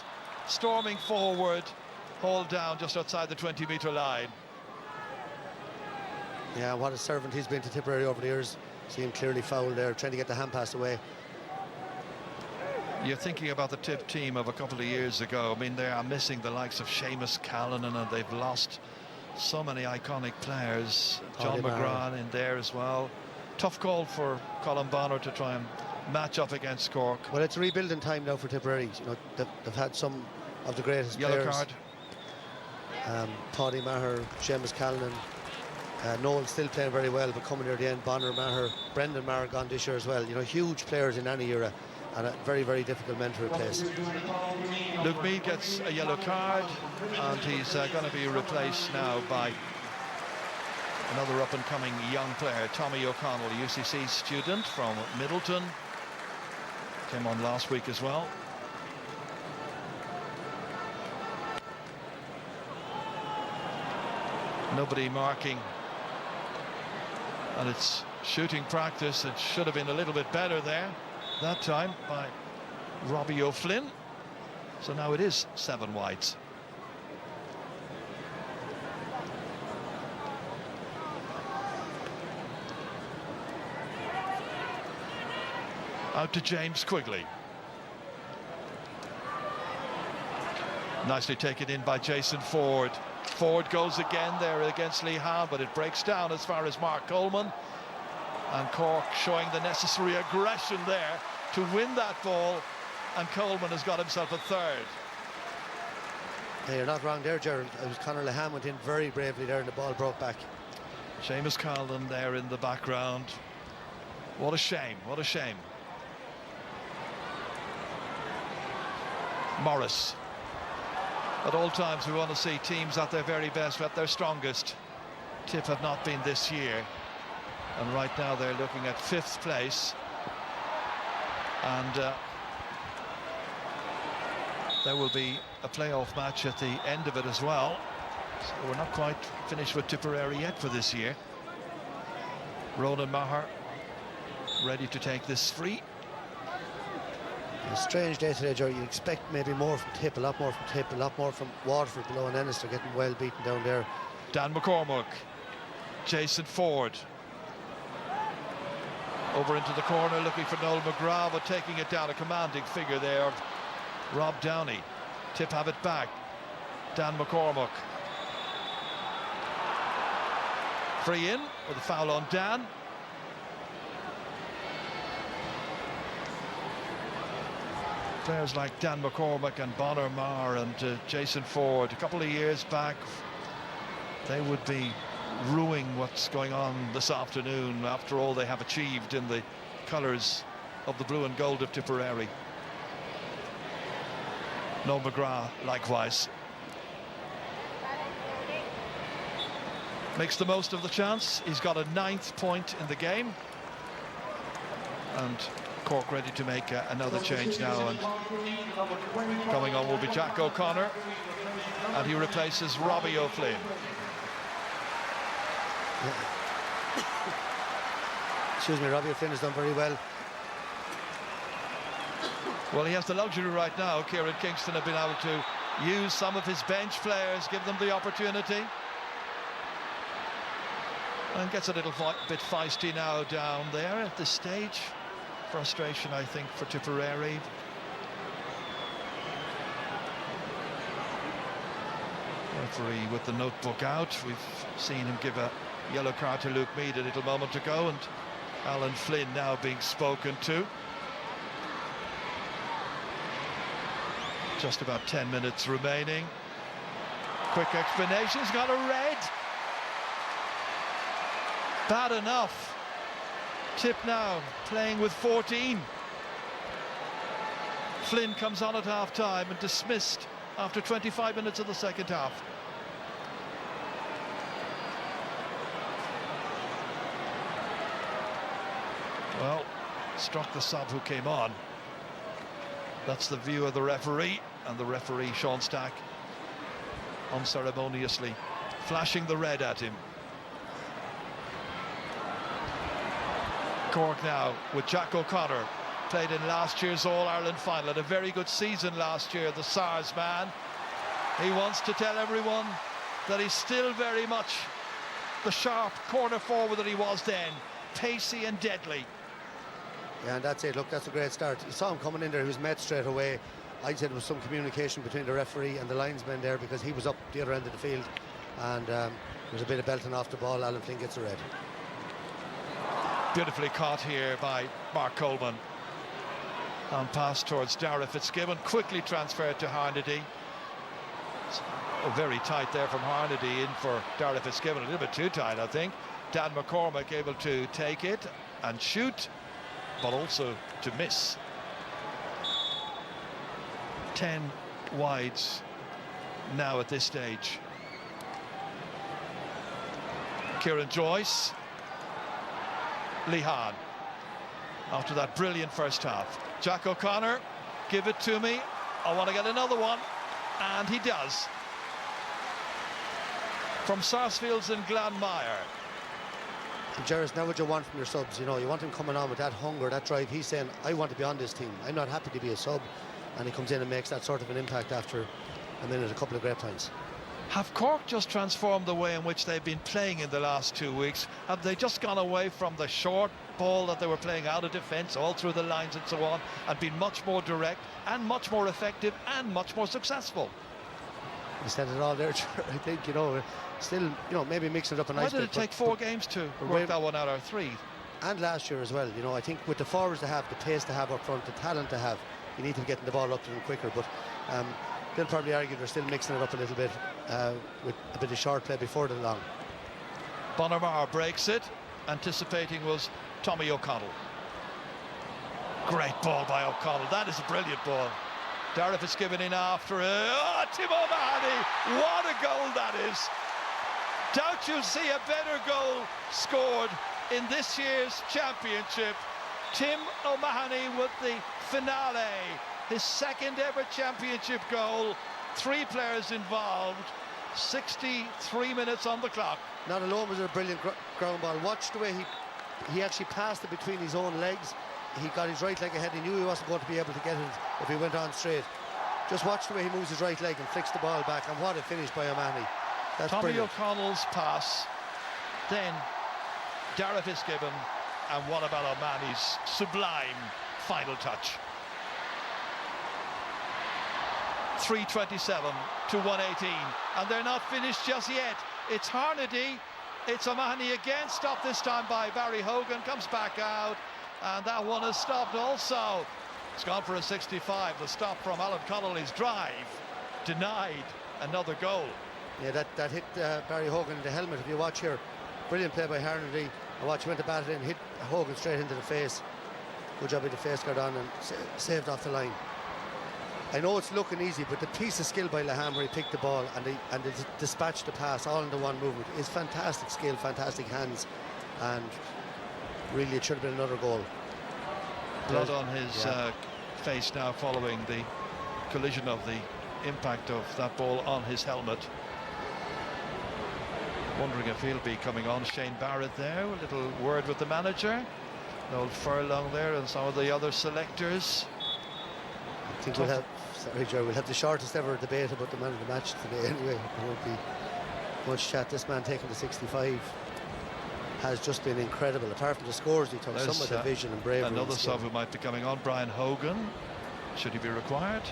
E: Storming forward, hauled down just outside the 20-metre line.
I: Yeah, what a servant he's been to Tipperary over the years. See him clearly fouled there, trying to get the hand pass away.
E: You're thinking about the Tip team of a couple of years ago. I mean, they are missing the likes of Seamus Callanan, and they've lost so many iconic players. John McGrath in there as well. Tough call for Colin Bonner to try and match up against Cork.
I: Well, it's rebuilding time now for Tipperary. You know, they've had some of the greatest
E: Yellow
I: players.
E: card.
I: Paddy Maher, Seamus Callanan. Noel still playing very well, but coming near the end, Bonner Maher, Brendan Maher gone this year as well. You know, huge players in any era, and a very, very difficult men to replace.
E: Luke Meade gets a yellow card, and he's going to be replaced now by another up-and-coming young player, Tommy O'Connell, a UCC student from Middleton. Came on last week as well. Nobody marking. And it's shooting practice. It should have been a little bit better there that time by Robbie O'Flynn. So now it is 7 wides. Out to James Quigley. Nicely taken in by Jason Ford. Ford goes again there against Lee Howe, but it breaks down as far as Mark Coleman. And Cork showing the necessary aggression there to win that ball, and Coleman has got himself a 3rd.
I: Yeah, you're not wrong there, Gerald. It was Conor Lehan went in very bravely there and the ball broke back.
E: Seamus Callan there in the background. What a shame, what a shame. Morris. At all times we want to see teams at their very best, at their strongest. Tip have not been this year, and right now they're looking at 5th place, and there will be a playoff match at the end of it as well. So we're not quite finished with Tipperary yet for this year. Ronan Maher ready to take this free.
I: A strange day today, Joe. You expect maybe more from Tip, a lot more from Tip, a lot more from Waterford below, and Ennis. They're getting well beaten down there.
E: Dan McCormack, Jason Ford. Over into the corner looking for Noel McGrath, but taking it down, a commanding figure there. Rob Downey. Tip have it back. Dan McCormack. Free in with a foul on Dan. Players like Dan McCormack and Bonner-Marr and Jason Ford, a couple of years back, they would be ruining what's going on this afternoon after all they have achieved in the colours of the blue and gold of Tipperary. Noel McGrath likewise. Makes the most of the chance. He's got a 9th point in the game. And Cork ready to make another change now, and coming on will be Jack O'Connor, and he replaces Robbie O'Flynn.
I: Excuse me, Robbie O'Flynn has done very well.
E: Well, he has the luxury right now. Kieran Kingston have been able to use some of his bench players, give them the opportunity, and gets a little bit feisty now down there at this stage. Frustration, I think, for Tipperary. Referee with the notebook out. We've seen him give a yellow card to Luke Meade a little moment ago, and Alan Flynn now being spoken to. Just about 10 minutes remaining. Quick explanation. He's got a red. Bad enough. Tip now playing with 14. Flynn comes on at half-time and dismissed after 25 minutes of the second half. Well, struck the sub who came on. That's the view of the referee, and the referee, Sean Stack, unceremoniously flashing the red at him. Cork now with Jack O'Connor, played in last year's All-Ireland final, had a very good season last year, the SARS man. He wants to tell everyone that he's still very much the sharp corner forward that he was then, pacey and deadly.
I: Yeah, and that's it. Look, that's a great start. You saw him coming in there. He was met straight away. I'd say there was some communication between the referee and the linesman there, because he was up the other end of the field, and there was a bit of belting off the ball. Alan Flynn gets a red.
E: Beautifully caught here by Mark Coleman. On pass towards Dara Fitzgibbon, quickly transferred to Harnedy. Very tight there from Harnedy in for Dara Fitzgibbon, a little bit too tight, I think. Dan McCormack able to take it and shoot, but also to miss. 10 wides now at this stage. Kieran Joyce, Lee Hahn, after that brilliant first half. Jack O'Connor, give it to me, I want to get another one, and he does. From Sarsfields and Glanmire.
I: Gerris, now what you want from your subs, you know, you want him coming on with that hunger, that drive. He's saying, I want to be on this team, I'm not happy to be a sub, and he comes in and makes that sort of an impact after a minute, a couple of great points.
E: Have Cork just transformed the way in which they've been playing in the last 2 weeks? Have they just gone away from the short ball that they were playing out of defence all through the lines and so on, and been much more direct and much more effective and much more successful?
I: You said it all there, I think, you know, still, you know, maybe mixing it up a nice
E: bit. Why did it take 4 games to work that one out, or 3?
I: And last year as well, you know, I think with the forwards to have, the pace to have up front, the talent to have, you need to be getting the ball up to them quicker, but they'll probably argue they're still mixing it up a little bit with a bit of short play before the long.
E: Bonamar breaks it, anticipating was Tommy O'Connell. Great ball by O'Connell, that is a brilliant ball. Dara Fitzgibbon in after it. Oh, Tim O'Mahony, what a goal that is. Doubt you'll see a better goal scored in this year's championship. Tim O'Mahony with the finale, his second ever championship goal. 3 players involved, 63 minutes on the clock.
I: Not alone was it a brilliant ground ball. Watch the way he actually passed it between his own legs. He got his right leg ahead. He knew he wasn't going to be able to get it if he went on straight. Just watch the way he moves his right leg and flicks the ball back, and what a finish by O'Mahony. That's
E: Tommy
I: brilliant.
E: O'Connell's pass, then Dara Fitzgibbon, and what about O'Mahony's sublime final touch? 3:27 to 1:18, and they're not finished just yet. It's Harnedy, it's O'Mahony again, stopped this time by Barry Hogan, comes back out, and that one is stopped also. It's gone for a 65. The stop from Alan Connolly's drive denied another goal.
I: Yeah, that hit Barry Hogan in the helmet. If you watch here, brilliant play by Harnedy. I watch, he went to bat it in, hit Hogan straight into the face. Good job with the face guard on, and saved off the line. I know it's looking easy, but the piece of skill by Leham where he picked the ball and they dispatched the pass all in the one movement is fantastic skill, fantastic hands, and really it should have been another goal.
E: Blood on his face now following the collision of the impact of that ball on his helmet. Wondering if he'll be coming on. Shane Barrett there, a little word with the manager. Old Furlong there and some of the other selectors.
I: I think we'll have, sorry Joe, we'll have the shortest ever debate about the man of the match today anyway. There won't be much chat. This man taking the 65 has just been incredible. Apart from the scores he took, some of the vision and bravery.
E: Another sub who might be coming on, Brian Hogan, should he be required.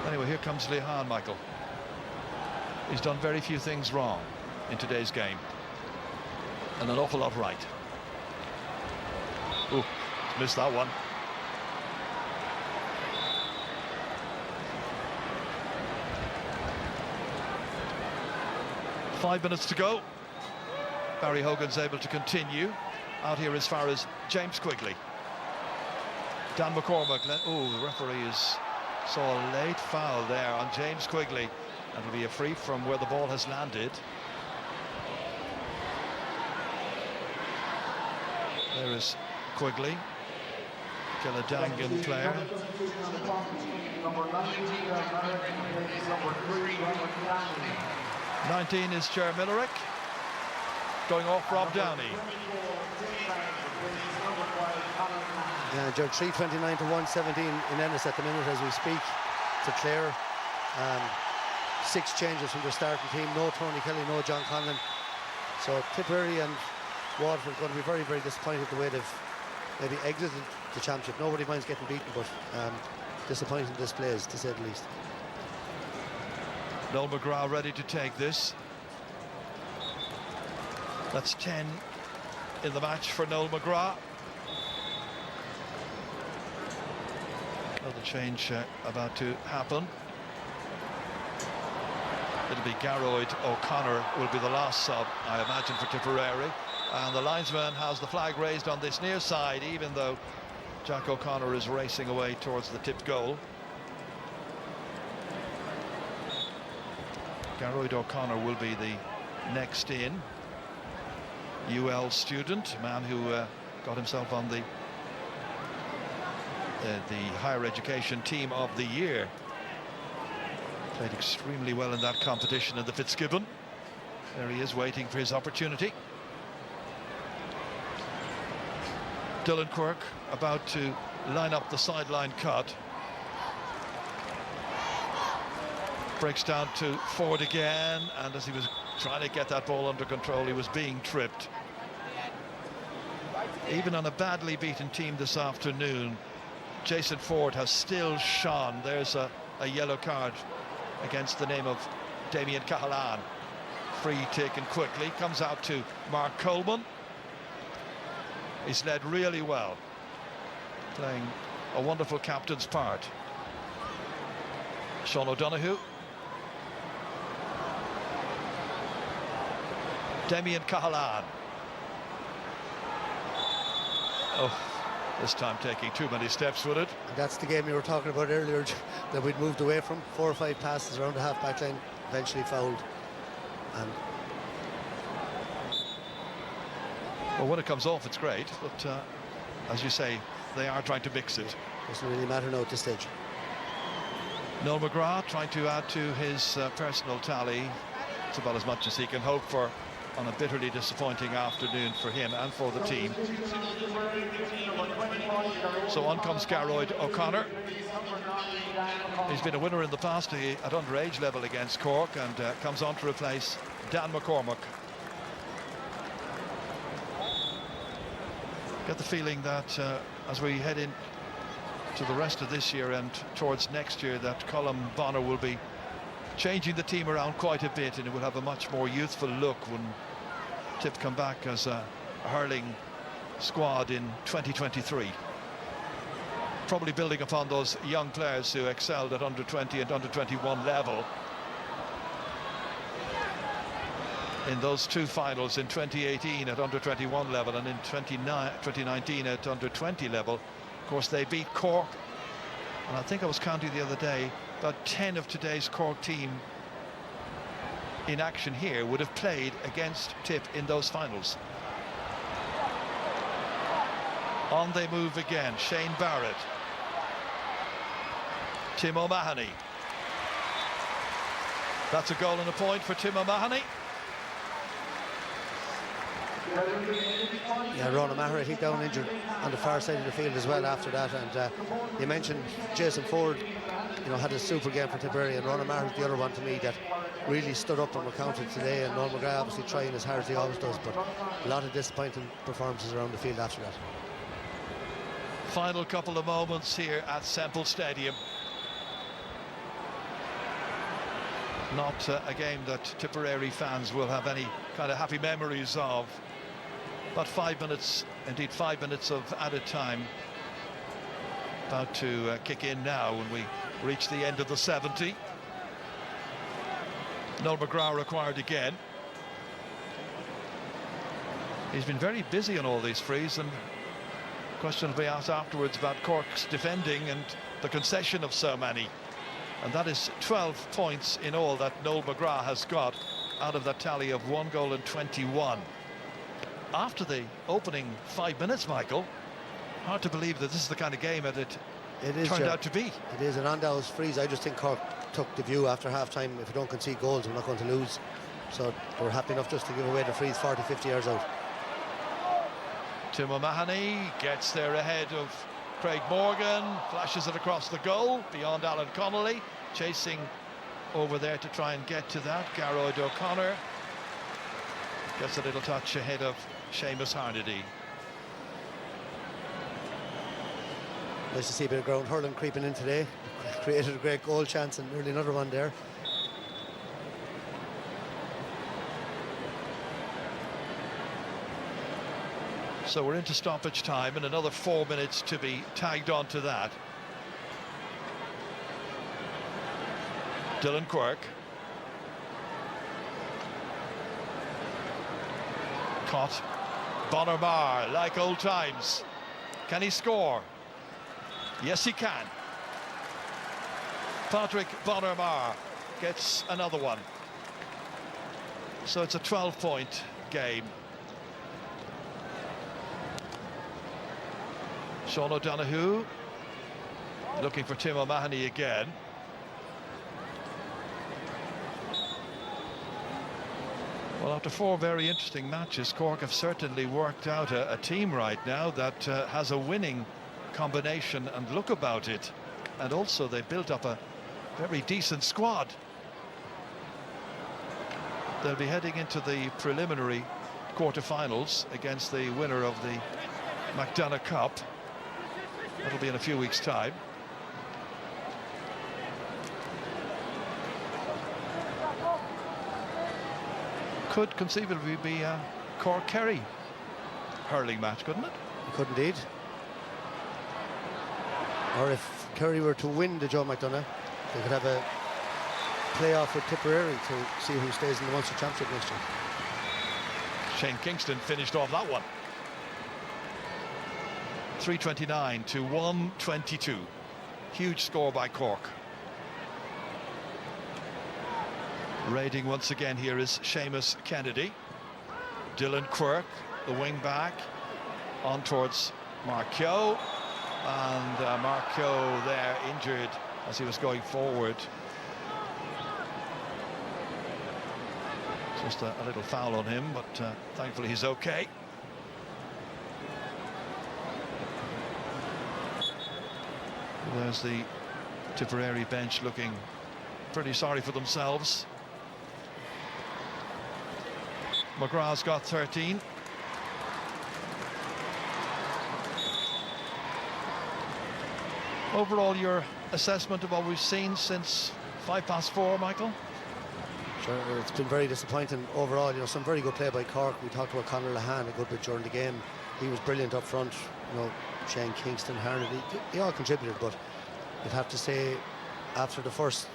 E: Anyway, here comes Lehan, Michael. He's done very few things wrong in today's game, and an awful lot right. Ooh, missed that one. Five minutes to go. Barry Hogan's able to continue. Out here as far as James Quigley. Dan McCormack. Oh, the referee saw a late foul there on James Quigley. That'll be a free from where the ball has landed. There is Quigley, Killadangan player. 19 is Cher Millerick. Going off Rob Downey.
I: Yeah, George, 329 to 117 in Ennis at the minute as we speak. To Clare, 6 changes from the starting team. No Tony Kelly, no John Conlon. So Tipperary and Waterford are going to be very, very disappointed the way they've maybe exited the championship. Nobody minds getting beaten, but disappointing displays, to say the least.
E: Noel McGrath ready to take this. That's 10 in the match for Noel McGrath. Another change about to happen. It'll be Garroyd O'Connor will be the last sub, I imagine, for Tipperary. And the linesman has the flag raised on this near side, even though Jack O'Connor is racing away towards the tipped goal. Garroyd O'Connor will be the next in. UL student, a man who got himself on the higher education team of the year. Played extremely well in that competition in the Fitzgibbon. There he is, waiting for his opportunity. Dylan Quirk about to line up the sideline cut. Breaks down to Ford again, and as he was trying to get that ball under control, he was being tripped. Even on a badly beaten team this afternoon, Jason Ford has still shone. There's a yellow card against the name of Damien Cahalan. Free taken quickly, comes out to Mark Coleman. He's led really well, playing a wonderful captain's part. Sean O'Donoghue. Damien Cahalan. Oh, this time taking too many steps with it.
I: And that's the game you were talking about earlier that we'd moved away from. 4 or 5 passes around the half-back line, eventually fouled. And
E: well, when it comes off, it's great, but as you say, they are trying to mix it.
I: Doesn't really matter now at this stage.
E: Noel McGrath trying to add to his personal tally. It's about as much as he can hope for on a bitterly disappointing afternoon for him and for the team. So on comes Garroyd O'Connor. He's been a winner in the past at underage level against Cork, and comes on to replace Dan McCormack. Get the feeling that as we head in to the rest of this year and towards next year, that Colm Bonner will be changing the team around quite a bit, and it will have a much more youthful look when Tip come back as a hurling squad in 2023. Probably building upon those young players who excelled at under 20 and under 21 level in those 2 finals in 2018 at under 21 level and in 2019 at under 20 level. Of course, they beat Cork, and I think I was counting the other day, about 10 of today's Cork team in action here would have played against Tip in those finals. On they move again. Shane Barrett, Tim O'Mahony. That's a goal and a point for Tim O'Mahony.
I: Yeah, Ron O'Mahony, I think, down injured on the far side of the field as well after that. And you mentioned Jason Ford, you know, had a super game for Tipperary, and Ron O'Mahony, the other one to me that really stood up and were counted today. And Noel McGrath obviously trying as hard as he always does, but a lot of disappointing performances around the field after that.
E: Final couple of moments here at Semple Stadium. Not a game that Tipperary fans will have any kind of happy memories of. About 5 minutes, indeed 5 minutes of added time about to kick in now when we reach the end of the 70. Noel McGrath required again. He's been very busy on all these frees, and question will be asked afterwards about Cork's defending and the concession of so many. And that is 12 points in all that Noel McGrath has got out of that tally of 1 goal and 21. after the opening 5 minutes, Michael, hard to believe that this is the kind of game that it turned out to be.
I: It is, and on those frees, I just think Cork took the view after half-time, if we don't concede goals, we're not going to lose. So they were happy enough just to give away the frees 40, 50 yards out.
E: Tim O'Mahony gets there ahead of Craig Morgan, flashes it across the goal, beyond Alan Connolly, chasing over there to try and get to that. Garroyd O'Connor gets a little touch ahead of Seamus Harnedy.
I: Nice to see a bit of ground hurling creeping in today. Created a great goal chance and nearly another one there.
E: So we're into stoppage time and another 4 minutes to be tagged on to that. Dylan Quirk. Caught. Bonner Marr, like old times. Can he score? Yes, he can. Patrick Bonner Marr gets another one. So it's a 12-point game. Sean O'Donoghue looking for Tim O'Mahony again. Well, after 4 very interesting matches, Cork have certainly worked out a team right now that has a winning combination and look about it. And also they built up a very decent squad. They'll be heading into the preliminary quarter-finals against the winner of the McDonagh Cup. That'll be in a few weeks' time. Could conceivably be a Cork-Kerry hurling match, couldn't it?
I: It could indeed. Or if Kerry were to win the Joe McDonagh, they could have a playoff with Tipperary to see who stays in the Munster Championship next year.
E: Shane Kingston finished off that one. 329 to 122. Huge score by Cork. Raiding once again here is Seamus Kennedy. Dylan Quirk, the wing back, on towards Mark Keogh. And Mark Keogh there injured as he was going forward. Just a little foul on him, but thankfully he's okay. There's the Tipperary bench looking pretty sorry for themselves. McGrath's got 13. Overall, your assessment of what we've seen since 4:05, Michael?
I: Sure, it's been very disappointing overall. You know, some very good play by Cork. We talked about Conor Lahan a good bit during the game. He was brilliant up front. You know, Shane Kingston, Harnedy, they all contributed, but you'd have to say after the first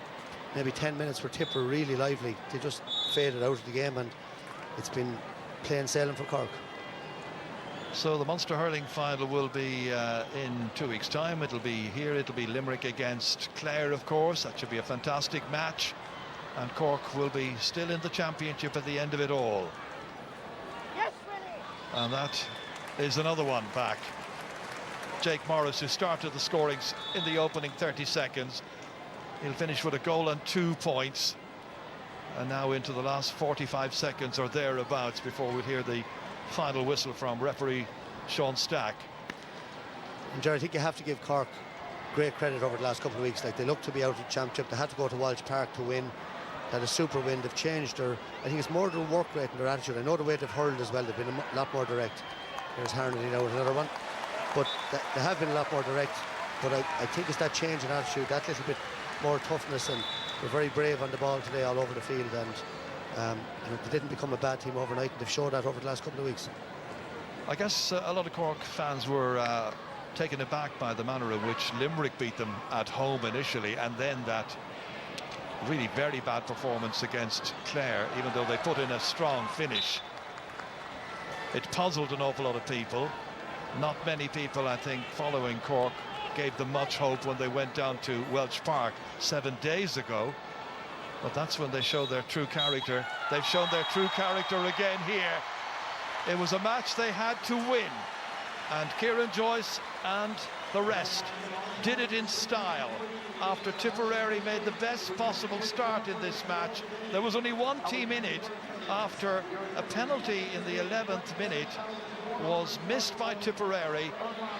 I: maybe 10 minutes where Tipper really lively, they just faded out of the game, and it's been plain sailing for Cork.
E: So the Munster hurling final will be in 2 weeks' time. It'll be here. It'll be Limerick against Clare, of course. That should be a fantastic match, and Cork will be still in the championship at the end of it all. Yes, Willie. And that is another one back. Jake Morris, who started the scorings in the opening 30 seconds. He'll finish with a goal and 2 points. And now into the last 45 seconds or thereabouts before we hear the final whistle from referee Sean Stack.
I: And Jerry, I think you have to give Cork great credit over the last couple of weeks. Like, they looked to be out of the championship. They had to go to Walsh Park to win. They had a super win. They've changed their, I think it's more their work rate and their attitude. I know the way they've hurled as well. They've been a lot more direct. There's Harnedy now with another one. But they have been a lot more direct. But I think it's that change in attitude, that little bit more toughness, and they're very brave on the ball today all over the field, and they didn't become a bad team overnight, and they've showed that over the last couple of weeks.
E: I guess a lot of Cork fans were taken aback by the manner in which Limerick beat them at home initially, and then that really very bad performance against Clare, even though they put in a strong finish. It puzzled an awful lot of people. Not many people, I think, following Cork gave them much hope when they went down to Welsh Park 7 days ago. But that's when they showed their true character. They've shown their true character again here. It was a match they had to win, and Kieran Joyce and the rest did it in style. After Tipperary made the best possible start in this match, there was only one team in it after a penalty in the 11th minute was missed by Tipperary.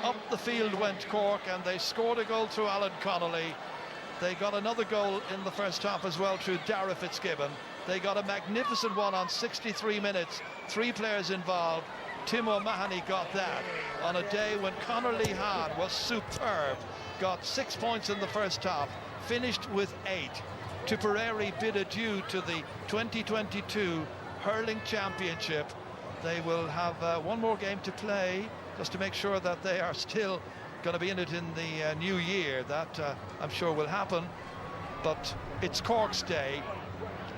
E: Up the field went Cork, and they scored a goal through Alan Connolly. They got another goal in the first half as well through Dara Fitzgibbon. They got a magnificent one on 63 minutes, 3 players involved. Tim O'Mahony got that on a day when Conor Lehan was superb. Got 6 points in the first half, finished with 8. Tipperary bid adieu to the 2022 Hurling Championship. They will have one more game to play just to make sure that they are still going to be in it in the new year. That I'm sure will happen, but it's Cork's day.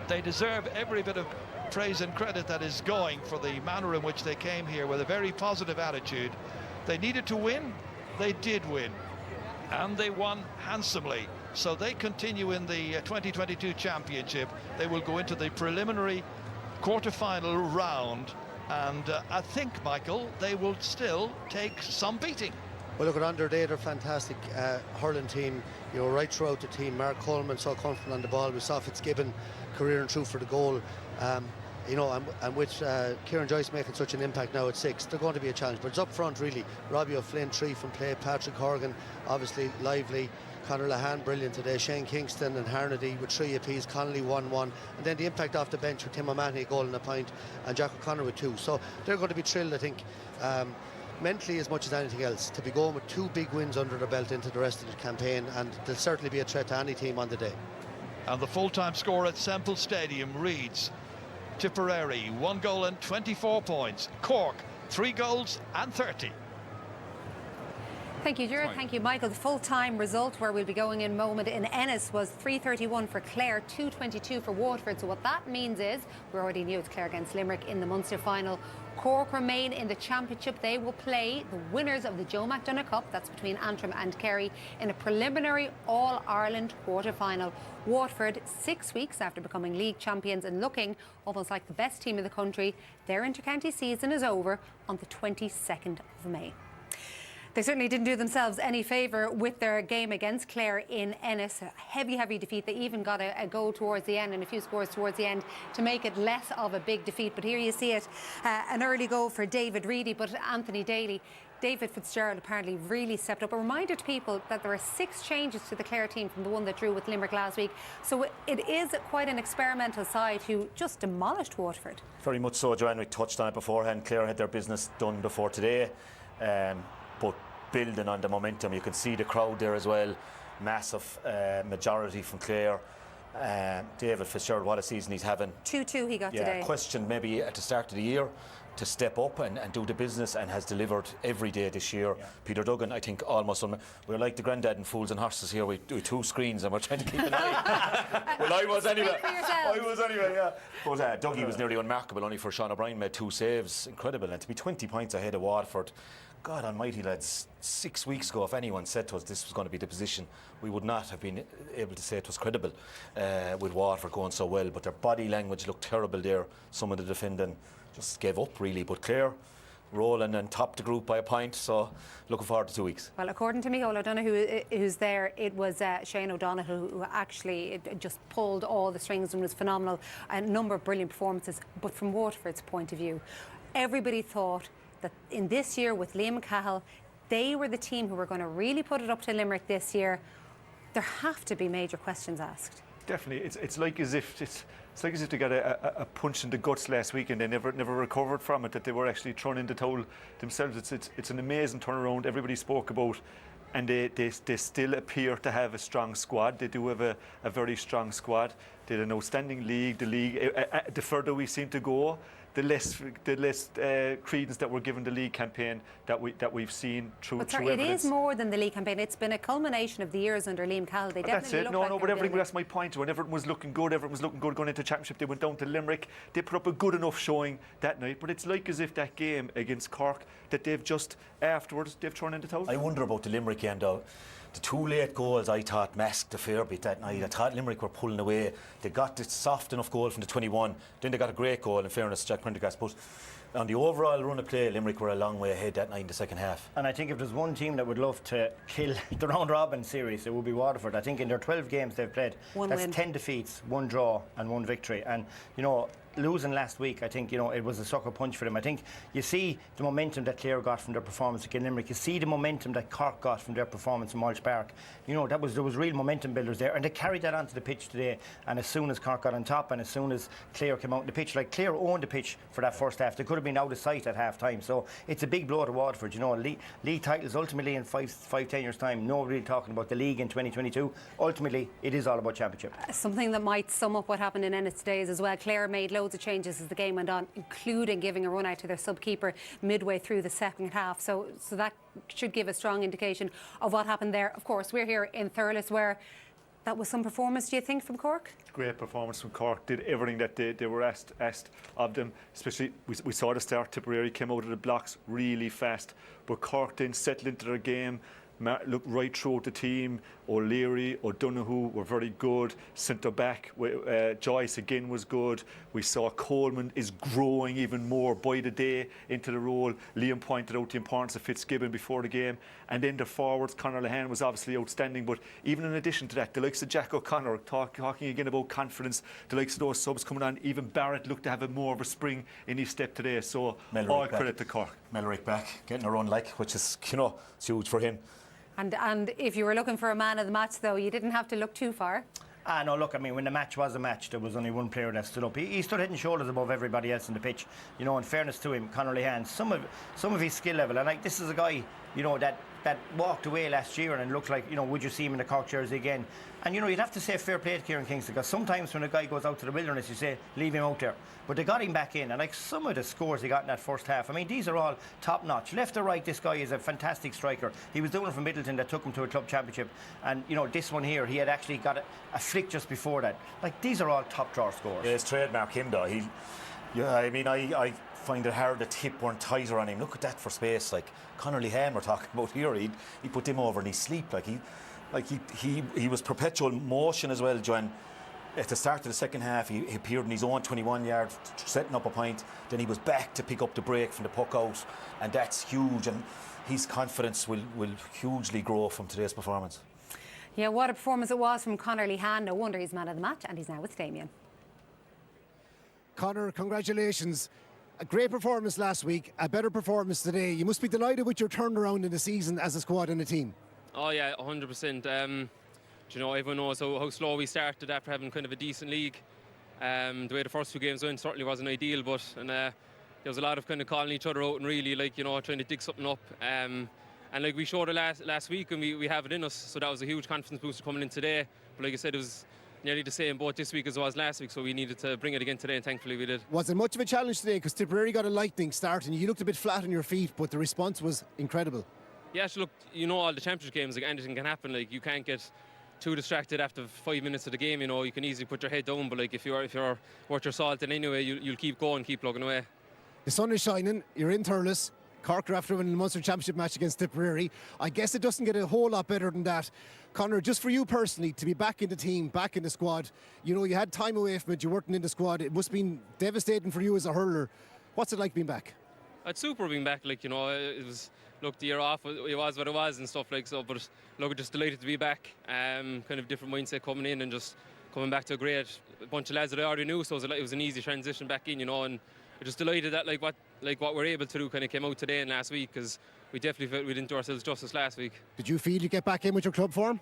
E: They deserve every bit of praise and credit that is going for the manner in which they came here with a very positive attitude. They needed to win, they did win, and they won handsomely. So they continue in the 2022 championship. They will go into the preliminary quarter-final round, and I think, Michael, they will still take some beating.
I: Well, look, at under day, they're fantastic hurling team, you know, right throughout the team. Mark Coleman so confident on the ball. We saw Fitzgibbon career and through for the goal. You know, and with Kieran Joyce making such an impact now at 6, they're going to be a challenge. But it's up front, really. Robbie O'Flynn, 3 from play. Patrick Horgan, obviously lively. Conor Lehan, brilliant today. Shane Kingston and Harnedy with 3 apiece. Connolly 1-1. And then the impact off the bench with Tim O'Mahony, a goal and a point, and Jack O'Connor with 2. So they're going to be thrilled, I think, mentally as much as anything else, to be going with 2 big wins under their belt into the rest of the campaign, and they'll certainly be a threat to any team on the day.
E: And the full-time score at Semple Stadium reads: Tipperary 1 goal and 24 points. Cork 3 goals and 30.
A: Thank you, Gerard. Thank you, Michael. The full-time result, where we'll be going in a moment, in Ennis was 3-31 for Clare, 2-22 for Waterford. So what that means is, we already knew it's Clare against Limerick in the Munster final. Cork remain in the championship. They will play the winners of the Joe McDonagh Cup, that's between Antrim and Kerry, in a preliminary All-Ireland quarter-final. Waterford, 6 weeks after becoming league champions and looking almost like the best team in the country, their inter-county season is over on the 22nd of May. They certainly didn't do themselves any favour with their game against Clare in Ennis. A heavy defeat. They even got a goal towards the end and a few scores towards the end to make it less of a big defeat. But here you see it, an early goal for David Reedy, but Anthony Daly. David Fitzgerald apparently really stepped up. A reminder to people that there are 6 changes to the Clare team from the one that drew with Limerick last week. So it is quite an experimental side who just demolished Waterford.
F: Very much so, Joanne. We touched on it beforehand. Clare had their business done before today. But building on the momentum, you can see the crowd there as well. Massive majority from Clare. David Fitzgerald, what a season he's having.
A: 2-2 he got today.
F: Question maybe at the start of the year to step up and do the business, and has delivered every day this year. Yeah. Peter Duggan, I think, almost we're like the granddad and Fools and Horses here. We do 2 screens and we're trying to keep an eye. Well, I was anyway. Yeah. But Dougie was nearly unmarkable, only for Sean O'Brien made 2 saves. Incredible. And to be 20 points ahead of Waterford, God almighty, lads, 6 weeks ago, if anyone said to us this was going to be the position, we would not have been able to say it was credible with Waterford going so well. But their body language looked terrible there. Some of the defending just gave up, really. But Clare rolling and topped the group by a point, so looking forward to 2 weeks. Well,
A: according to Micheál O'Donoghue, who's there, it was Shane O'Donoghue who actually just pulled all the strings and was phenomenal. A number of brilliant performances. But from Waterford's point of view, everybody thought that in this year with Liam Cahill, they were the team who were going to really put it up to Limerick this year. There have to be major questions asked.
G: Definitely, it's like as if they got a punch in the guts last week and they never recovered from it. That they were actually thrown in the towel themselves. It's an amazing turnaround. Everybody spoke about, and they still appear to have a strong squad. They do have a very strong squad. They had an outstanding league. The further we seem to go, the less credence that we're given the league campaign that we've seen through.
A: But sorry, it is more than the league campaign. It's been a culmination of the years under Liam Cahill. They definitely look like
G: but everything. That's my point. When everything was looking good, going into championship. They went down to Limerick. They put up a good enough showing that night. But it's like as if that game against Cork, that they've just afterwards they've thrown in the towel.
F: I wonder about the Limerick game though. The 2 late goals, I thought, masked a fair bit that night. I thought Limerick were pulling away. They got the soft enough goal from the 21. Then they got a great goal, in fairness, Jack Prendergast. But on the overall run of play, Limerick were a long way ahead that night in the second half.
H: And I think if there's one team that would love to kill the round-robin series, it would be Waterford. I think in their 12 games they've played, that's win. 10 defeats, 1 draw and 1 victory. And, you know, losing last week, I think, you know, it was a sucker punch for them. I think you see the momentum that Clare got from their performance against Limerick. You see the momentum that Cork got from their performance in Walsh Park. You know, there was real momentum builders there, and they carried that onto the pitch today. And as soon as Cork got on top, and as soon as Clare came out on the pitch, like Clare owned the pitch for that first half. They could have been out of sight at half time. So it's a big blow to Waterford. You know, league titles ultimately in 5-10 years' time. Nobody really talking about the league in 2022. Ultimately, it is all about championship.
A: Something that might sum up what happened in Ennis today as well. Clare made loads of changes as the game went on, including giving a run out to their sub-keeper midway through the second half. So that should give a strong indication of what happened there. Of course, we're here in Thurles, where that was some performance, do you think, from Cork?
G: Great performance from Cork. Did everything that they were asked of them. Especially, we saw the start. Tipperary came out of the blocks really fast, but Cork then settled into their game. Looked right through the team. O'Leary, O'Donoghue were very good. Centre back, Joyce again was good. We saw Coleman is growing even more by the day into the role. Liam pointed out the importance of Fitzgibbon before the game. And then the forwards, Conor Lehane was obviously outstanding. But even in addition to that, the likes of Jack O'Connor, talking again about confidence, the likes of those subs coming on, even Barrett looked to have more of a spring in his step today. So all credit to Cork.
F: Melrick back, getting a run which is, you know, it's huge for him.
A: And if you were looking for a man of the match, though, you didn't have to look too far.
H: No, look, I mean, when the match was a match, there was only one player that stood up. He stood head and shoulders above everybody else on the pitch. You know, in fairness to him, Conor Lehane, some of his skill level, and like this is a guy, you know, that walked away last year and looked like, you know, would you see him in the Cork jersey again? And, you know, you'd have to say fair play to Kieran Kingston, because sometimes when a guy goes out to the wilderness, you say, leave him out there. But they got him back in, and like some of the scores he got in that first half, I mean, these are all top-notch. Left or right, this guy is a fantastic striker. He was doing it for Middleton that took him to a club championship. And, you know, this one here, he had actually got a flick just before that. Like, these are all top-drawer scores.
F: Yeah, it's trademark him, though. I mean, I find it hard to tip one tighter on him. Look at that for space. Like Conor Lehane we're talking about here, he put him over in his sleep. He was perpetual motion as well, John. At the start of the second half, he appeared in his own 21 yards, setting up a point. Then he was back to pick up the break from the puck out, and that's huge. And his confidence will hugely grow from today's performance.
A: Yeah, what a performance it was from Conor Lehane. No wonder he's man of the match, and he's now with Damien.
B: Conor, congratulations. A great performance last week, a better performance today. You must be delighted with your turnaround in the season as a squad and a team.
K: Oh yeah, 100%. You know, everyone knows how slow we started after having kind of a decent league. The way the first 2 games went certainly wasn't ideal, but there was a lot of kind of calling each other out and really, like, you know, trying to dig something up. And like we showed it last week, and we have it in us, so that was a huge confidence booster coming in today. But like I said, it was nearly the same both this week as it was last week, so we needed to bring it again today, and thankfully we did.
B: Was it much of a challenge today? Because Tipperary got a lightning start and you looked a bit flat on your feet, but the response was incredible. Yeah,
K: so look, you know, all the championship games, like, anything can happen. Like, you can't get too distracted after 5 minutes of the game. You know, you can easily put your head down, but like if you're worth your salt in anyway, you'll keep going, keep plugging away.
B: The sun is shining, you're in Thurles. Cork are after winning the Munster Championship match against Tipperary. I guess it doesn't get a whole lot better than that. Conor, just for you personally, to be back in the team, back in the squad, you know, you had time away from it, you weren't in the squad. It must have been devastating for you as a hurler. What's it like being back?
K: It's super being back, like, you know, it was, look, the year off, it was what it was and stuff, like, so, but look, just delighted to be back. Kind of different mindset coming in and just coming back to a great bunch of lads that I already knew, so it was an easy transition back in, you know, and I'm just delighted that what we're able to do kind of came out today and last week, because we definitely felt we didn't do ourselves justice last week.
B: Did you feel you get back in with your club form?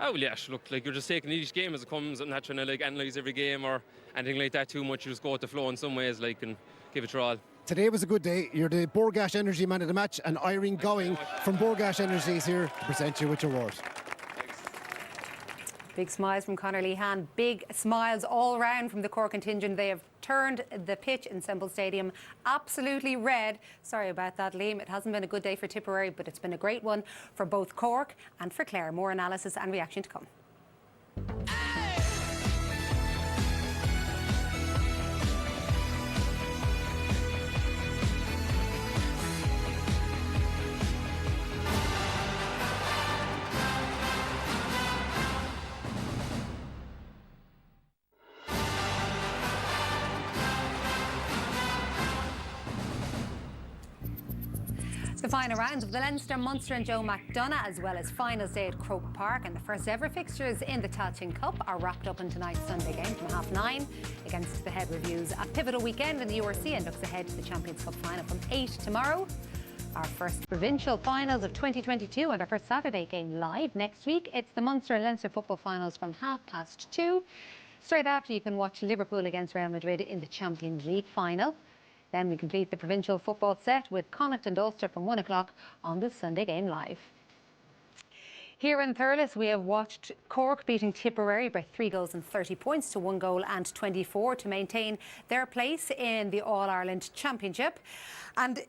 K: Oh, well, yeah, look, like, you're just taking each game as it comes and not trying to, like, analyse every game or anything like that too much. You just go with the flow in some ways, like, and give it your all.
B: Today was a good day. You're the Borgash Energy Man of the Match, and Irene Going from Borgash Energy is here to present you with your award.
A: Big smiles from Conor Lehane. Big smiles all round from the Cork contingent. They have turned the pitch in Semple Stadium absolutely red. Sorry about that, Liam. It hasn't been a good day for Tipperary, but it's been a great one for both Cork and for Clare. More analysis and reaction to come. The final rounds of the Leinster, Munster and Joe McDonagh, as well as finals day at Croke Park, and the first ever fixtures in the Tailteann Cup are wrapped up in tonight's Sunday game from 9:30 against the Head reviews a pivotal weekend in the URC and looks ahead to the Champions Cup final from 8 tomorrow. Our first provincial finals of 2022 and our first Saturday game live next week. It's the Munster and Leinster football finals from 2:30. Straight after, you can watch Liverpool against Real Madrid in the Champions League final. Then we complete the provincial football set with Connacht and Ulster from 1 o'clock on the Sunday game live. Here in Thurles, we have watched Cork beating Tipperary by 3 goals and 30 points to 1 goal and 24 to maintain their place in the All-Ireland Championship. And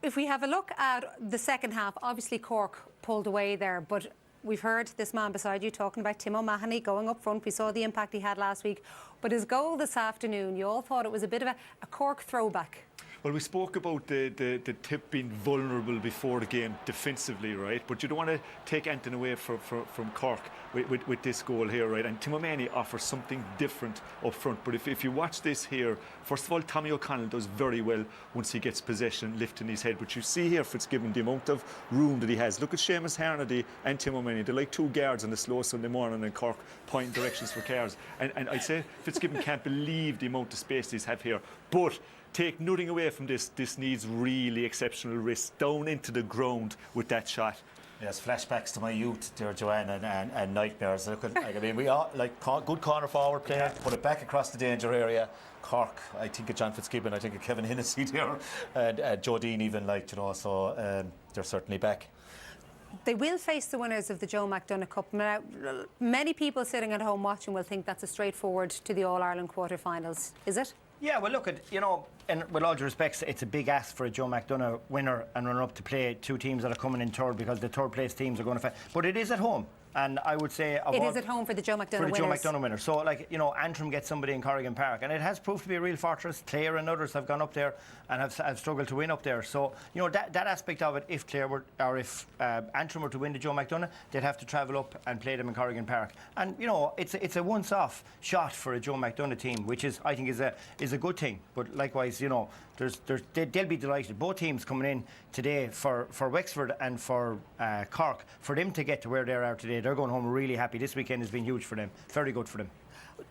A: if we have a look at the second half, obviously Cork pulled away there, but we've heard this man beside you talking about Tim O'Mahony going up front. We saw the impact he had last week. But his goal this afternoon, you all thought it was a bit of a Cork throwback.
G: Well, we spoke about the Tip being vulnerable before the game defensively, right? But you don't want to take anything away from Cork with this goal here, right? And Tim O'Mahony offers something different up front. But if you watch this here, first of all, Tommy O'Connell does very well once he gets possession, lifting his head. But you see here, Fitzgibbon, the amount of room that he has. Look at Seamus Harnedy and Tim O'Mahony. They're like 2 guards on the slow Sunday morning in Cork, pointing directions for cars. And I'd say Fitzgibbon can't believe the amount of space he's have here. But take nothing away from this. This needs really exceptional wrist down into the ground with that shot.
F: Yes, flashbacks to my youth there, Joanne, and nightmares. Look at, I mean, we are like good corner forward player, put it back across the danger area. Cork, I think of John Fitzgibbon, I think of Kevin Hennessy there, and Joe Dean even, like, you know, so they're certainly back.
A: They will face the winners of the Joe McDonagh Cup. Now, many people sitting at home watching will think that's a straightforward to the All-Ireland quarter-finals. Is it?
H: Yeah, well, look, you know, and with all due respect, it's a big ask for a Joe McDonagh winner and runner-up to play 2 teams that are coming in third, because the third-place teams are going to fight. But it is at home. And I would say
A: it is at home for the Joe McDonagh winners.
H: For the Joe McDonagh winner. So, like, you know, Antrim gets somebody in Corrigan Park, and it has proved to be a real fortress. Clare and others have gone up there and have struggled to win up there. So, you know, that aspect of it, if Clare were, or if Antrim were to win the Joe McDonagh, they'd have to travel up and play them in Corrigan Park. And, you know, it's a once-off shot for a Joe McDonagh team, which is, I think, is a good thing. But likewise, you know, they'll be delighted. Both teams coming in today for Wexford and for Cork, for them to get to where they are today, they're going home really happy. This weekend has been huge for them, very good for them.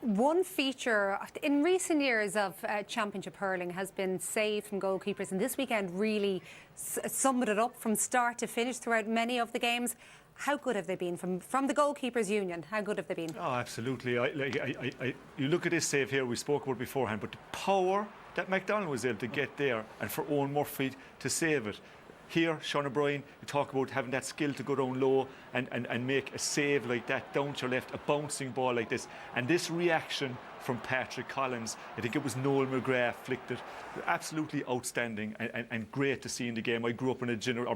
A: One feature in recent years of Championship hurling has been save from goalkeepers, and this weekend really summed it up from start to finish throughout many of the games. How good have they been from the goalkeepers union? How good have they been?
G: Oh, absolutely. You look at this save here, we spoke about beforehand, but the power that McDonald was able to get there, and for Owen Murphy to save it. Here, Sean O'Brien, you talk about having that skill to go down low and make a save like that down to your left, a bouncing ball like this. And this reaction from Patrick Collins, I think it was Noel McGrath flicked it. Absolutely outstanding and great to see in the game. I grew up in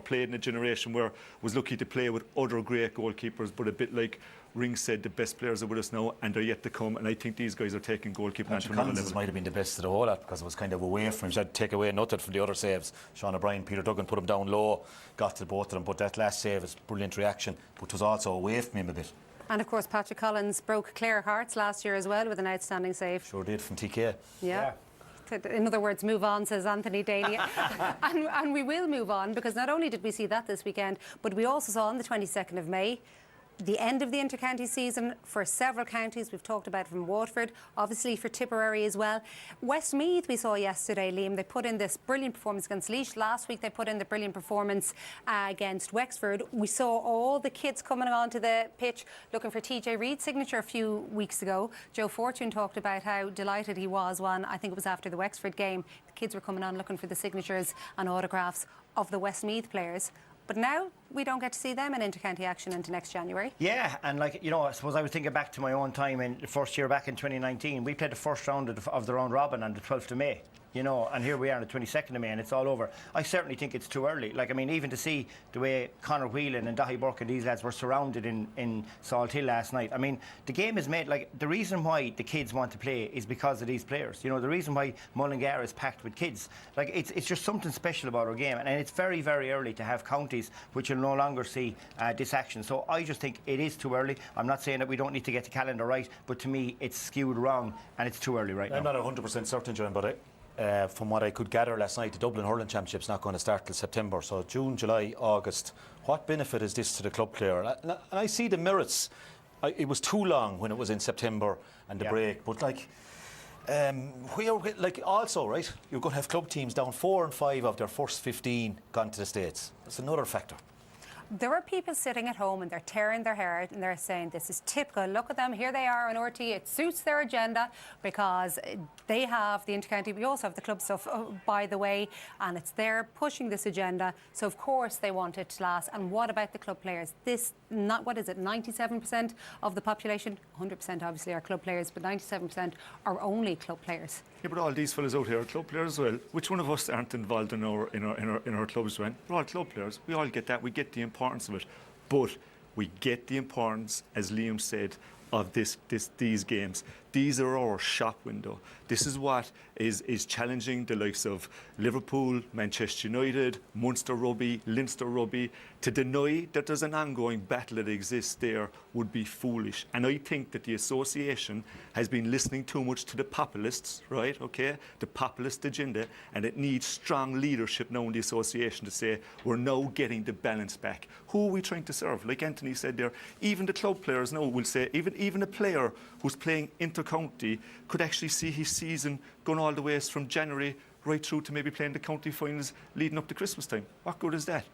G: played in a generation where I was lucky to play with other great goalkeepers, but a bit like Ring said, the best players are with us now and they're yet to come, and I think these guys are taking goalkeeping on to another level.
F: Might have been the best of the whole lot, because it was kind of away from him. He had to take away nothing from the other saves. Sean O'Brien, Peter Duggan put him down low, got to both of them, but that last save is brilliant reaction, but it was also away from him a bit.
A: And of course, Patrick Collins broke Clare hearts last year as well with an outstanding save.
F: Sure did, from TK.
A: Yeah. In other words, move on, says Anthony Daly. and we will move on, because not only did we see that this weekend, but we also saw on the 22nd of May the end of the inter-county season for several counties. We've talked about from Waterford, obviously for Tipperary as well. Westmeath we saw yesterday, Liam, they put in this brilliant performance against Laois. Last week they put in the brilliant performance against Wexford. We saw all the kids coming onto the pitch looking for TJ Reid's signature a few weeks ago. Joe Fortune talked about how delighted he was when, I think it was after the Wexford game, the kids were coming on looking for the signatures and autographs of the Westmeath players. But now we don't get to see them in inter-county action into next January. Yeah, and like, you know, I suppose I was thinking back to my own time in the first year back in 2019. We played the first round of the round robin on the 12th of May. You know, and here we are on the 22nd of May and it's all over. I certainly think it's too early. Like, I mean, even to see the way Conor Whelan and Dahi Burke and these lads were surrounded in Salt Hill last night. I mean, the game is made, like, the reason why the kids want to play is because of these players. You know, the reason why Mullingar is packed with kids. Like, it's just something special about our game. And it's very, very early to have counties which will no longer see this action. So I just think it is too early. I'm not saying that we don't need to get the calendar right, but to me, it's skewed wrong and it's too early right now.
F: I'm not 100% certain, John, but from what I could gather last night, the Dublin Hurling Championship's not going to start till September. So June, July, August. What benefit is this to the club player? And I see the merits. It was too long when it was in September and the break. But also, right, you're going to have club teams down 4 and 5 of their first 15 gone to the States. That's another factor.
A: There are people sitting at home and they're tearing their hair out and they're saying this is typical. Look at them, here they are on RT. It suits their agenda because they have the intercounty. We also have the club stuff, by the way, and it's there pushing this agenda. So of course they want it to last. And what about the club players? What is it? 97% of the population, 100% obviously are club players, but 97% are only club players.
G: Yeah, but all these fellas out here are club players as well. Which one of us aren't involved in our clubs, Ren? We're all club players. We all get that. We get the importance of it. But we get the importance, as Liam said, of these games. These are our shop window. This is what is challenging the likes of Liverpool, Manchester United, Munster Rugby, Leinster Rugby. To deny that there's an ongoing battle that exists there would be foolish. And I think that the association has been listening too much to the populists, right? Okay, the populist agenda, and it needs strong leadership now in the association to say we're now getting the balance back. Who are we trying to serve? Like Anthony said there, even the club players now will say, even a player who's playing inter-county could actually see his season going all the way from January right through to maybe playing the county finals leading up to Christmas time. What good is that?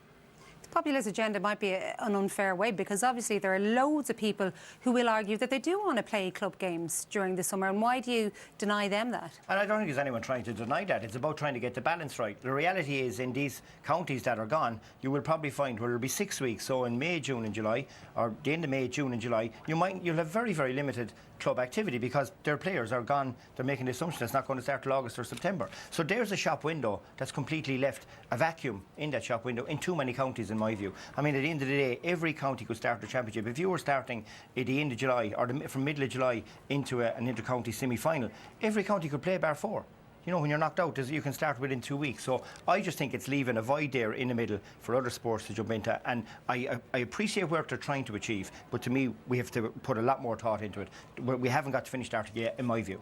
A: The populist agenda might be an unfair way because obviously there are loads of people who will argue that they do want to play club games during the summer, and why do you deny them that?
H: And I don't think there's anyone trying to deny that. It's about trying to get the balance right. The reality is in these counties that are gone, you will probably find where it'll be 6 weeks, so in May, June and July, or the end of May, June and July, you'll have very, very limited club activity because their players are gone. They're making the assumption it's not going to start till August or September. So there's a shop window that's completely left, a vacuum in that shop window in too many counties in my view. I mean, at the end of the day, every county could start the championship. If you were starting at the end of July or from middle of July into an inter-county semi-final, every county could play bar 4. You know, when you're knocked out, you can start within 2 weeks. So I just think it's leaving a void there in the middle for other sports to jump into. And I appreciate what they're trying to achieve, but to me, we have to put a lot more thought into it. We haven't got the finished article yet, in my view.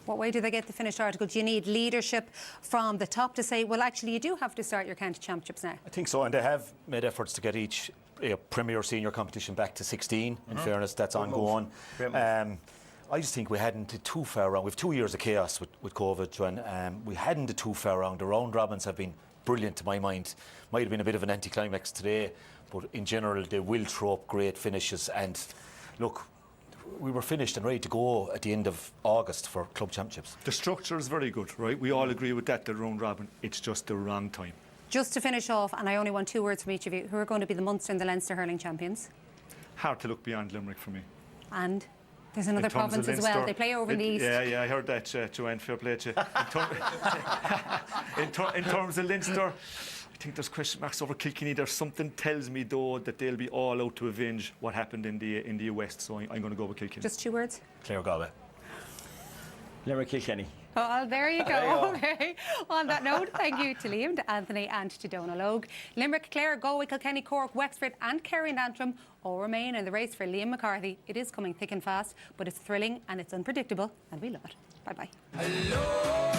A: What way do they get the finished article? Do you need leadership from the top to say, well, actually, you do have to start your county championships now?
F: I think so, and they have made efforts to get each Premier Senior competition back to 16. In fairness, that's ongoing. I just think we hadn't too far around. We've 2 years of chaos with COVID, and we hadn't too far around. The round robins have been brilliant to my mind. Might have been a bit of an anticlimax today, but in general, they will throw up great finishes. And look, we were finished and ready to go at the end of August for club championships.
G: The structure is very good, right? We all agree with that, the round robin. It's just the wrong time.
A: Just to finish off, and I only want 2 words from each of you, who are going to be the Munster and the Leinster hurling champions? Hard
G: to look beyond Limerick for me.
A: And there's another province as well. They play over in the east.
G: Yeah, I heard that, Joanne. Fair play to you. In terms of Leinster, I think there's question marks over Kilkenny. There's something tells me though that they'll be all out to avenge what happened in the West. So I'm going to go with Kilkenny.
A: Just 2 words.
F: Clare Galway.
H: Limerick Kilkenny.
A: Oh, there you go. Okay. On that note, thank you to Liam, to Anthony and to Donal Logue. Limerick, Clare, Galway, Kilkenny, Cork, Wexford and Kerry and Antrim all remain in the race for Liam McCarthy. It is coming thick and fast, but it's thrilling and it's unpredictable, and we love it. Bye-bye.
L: Hello.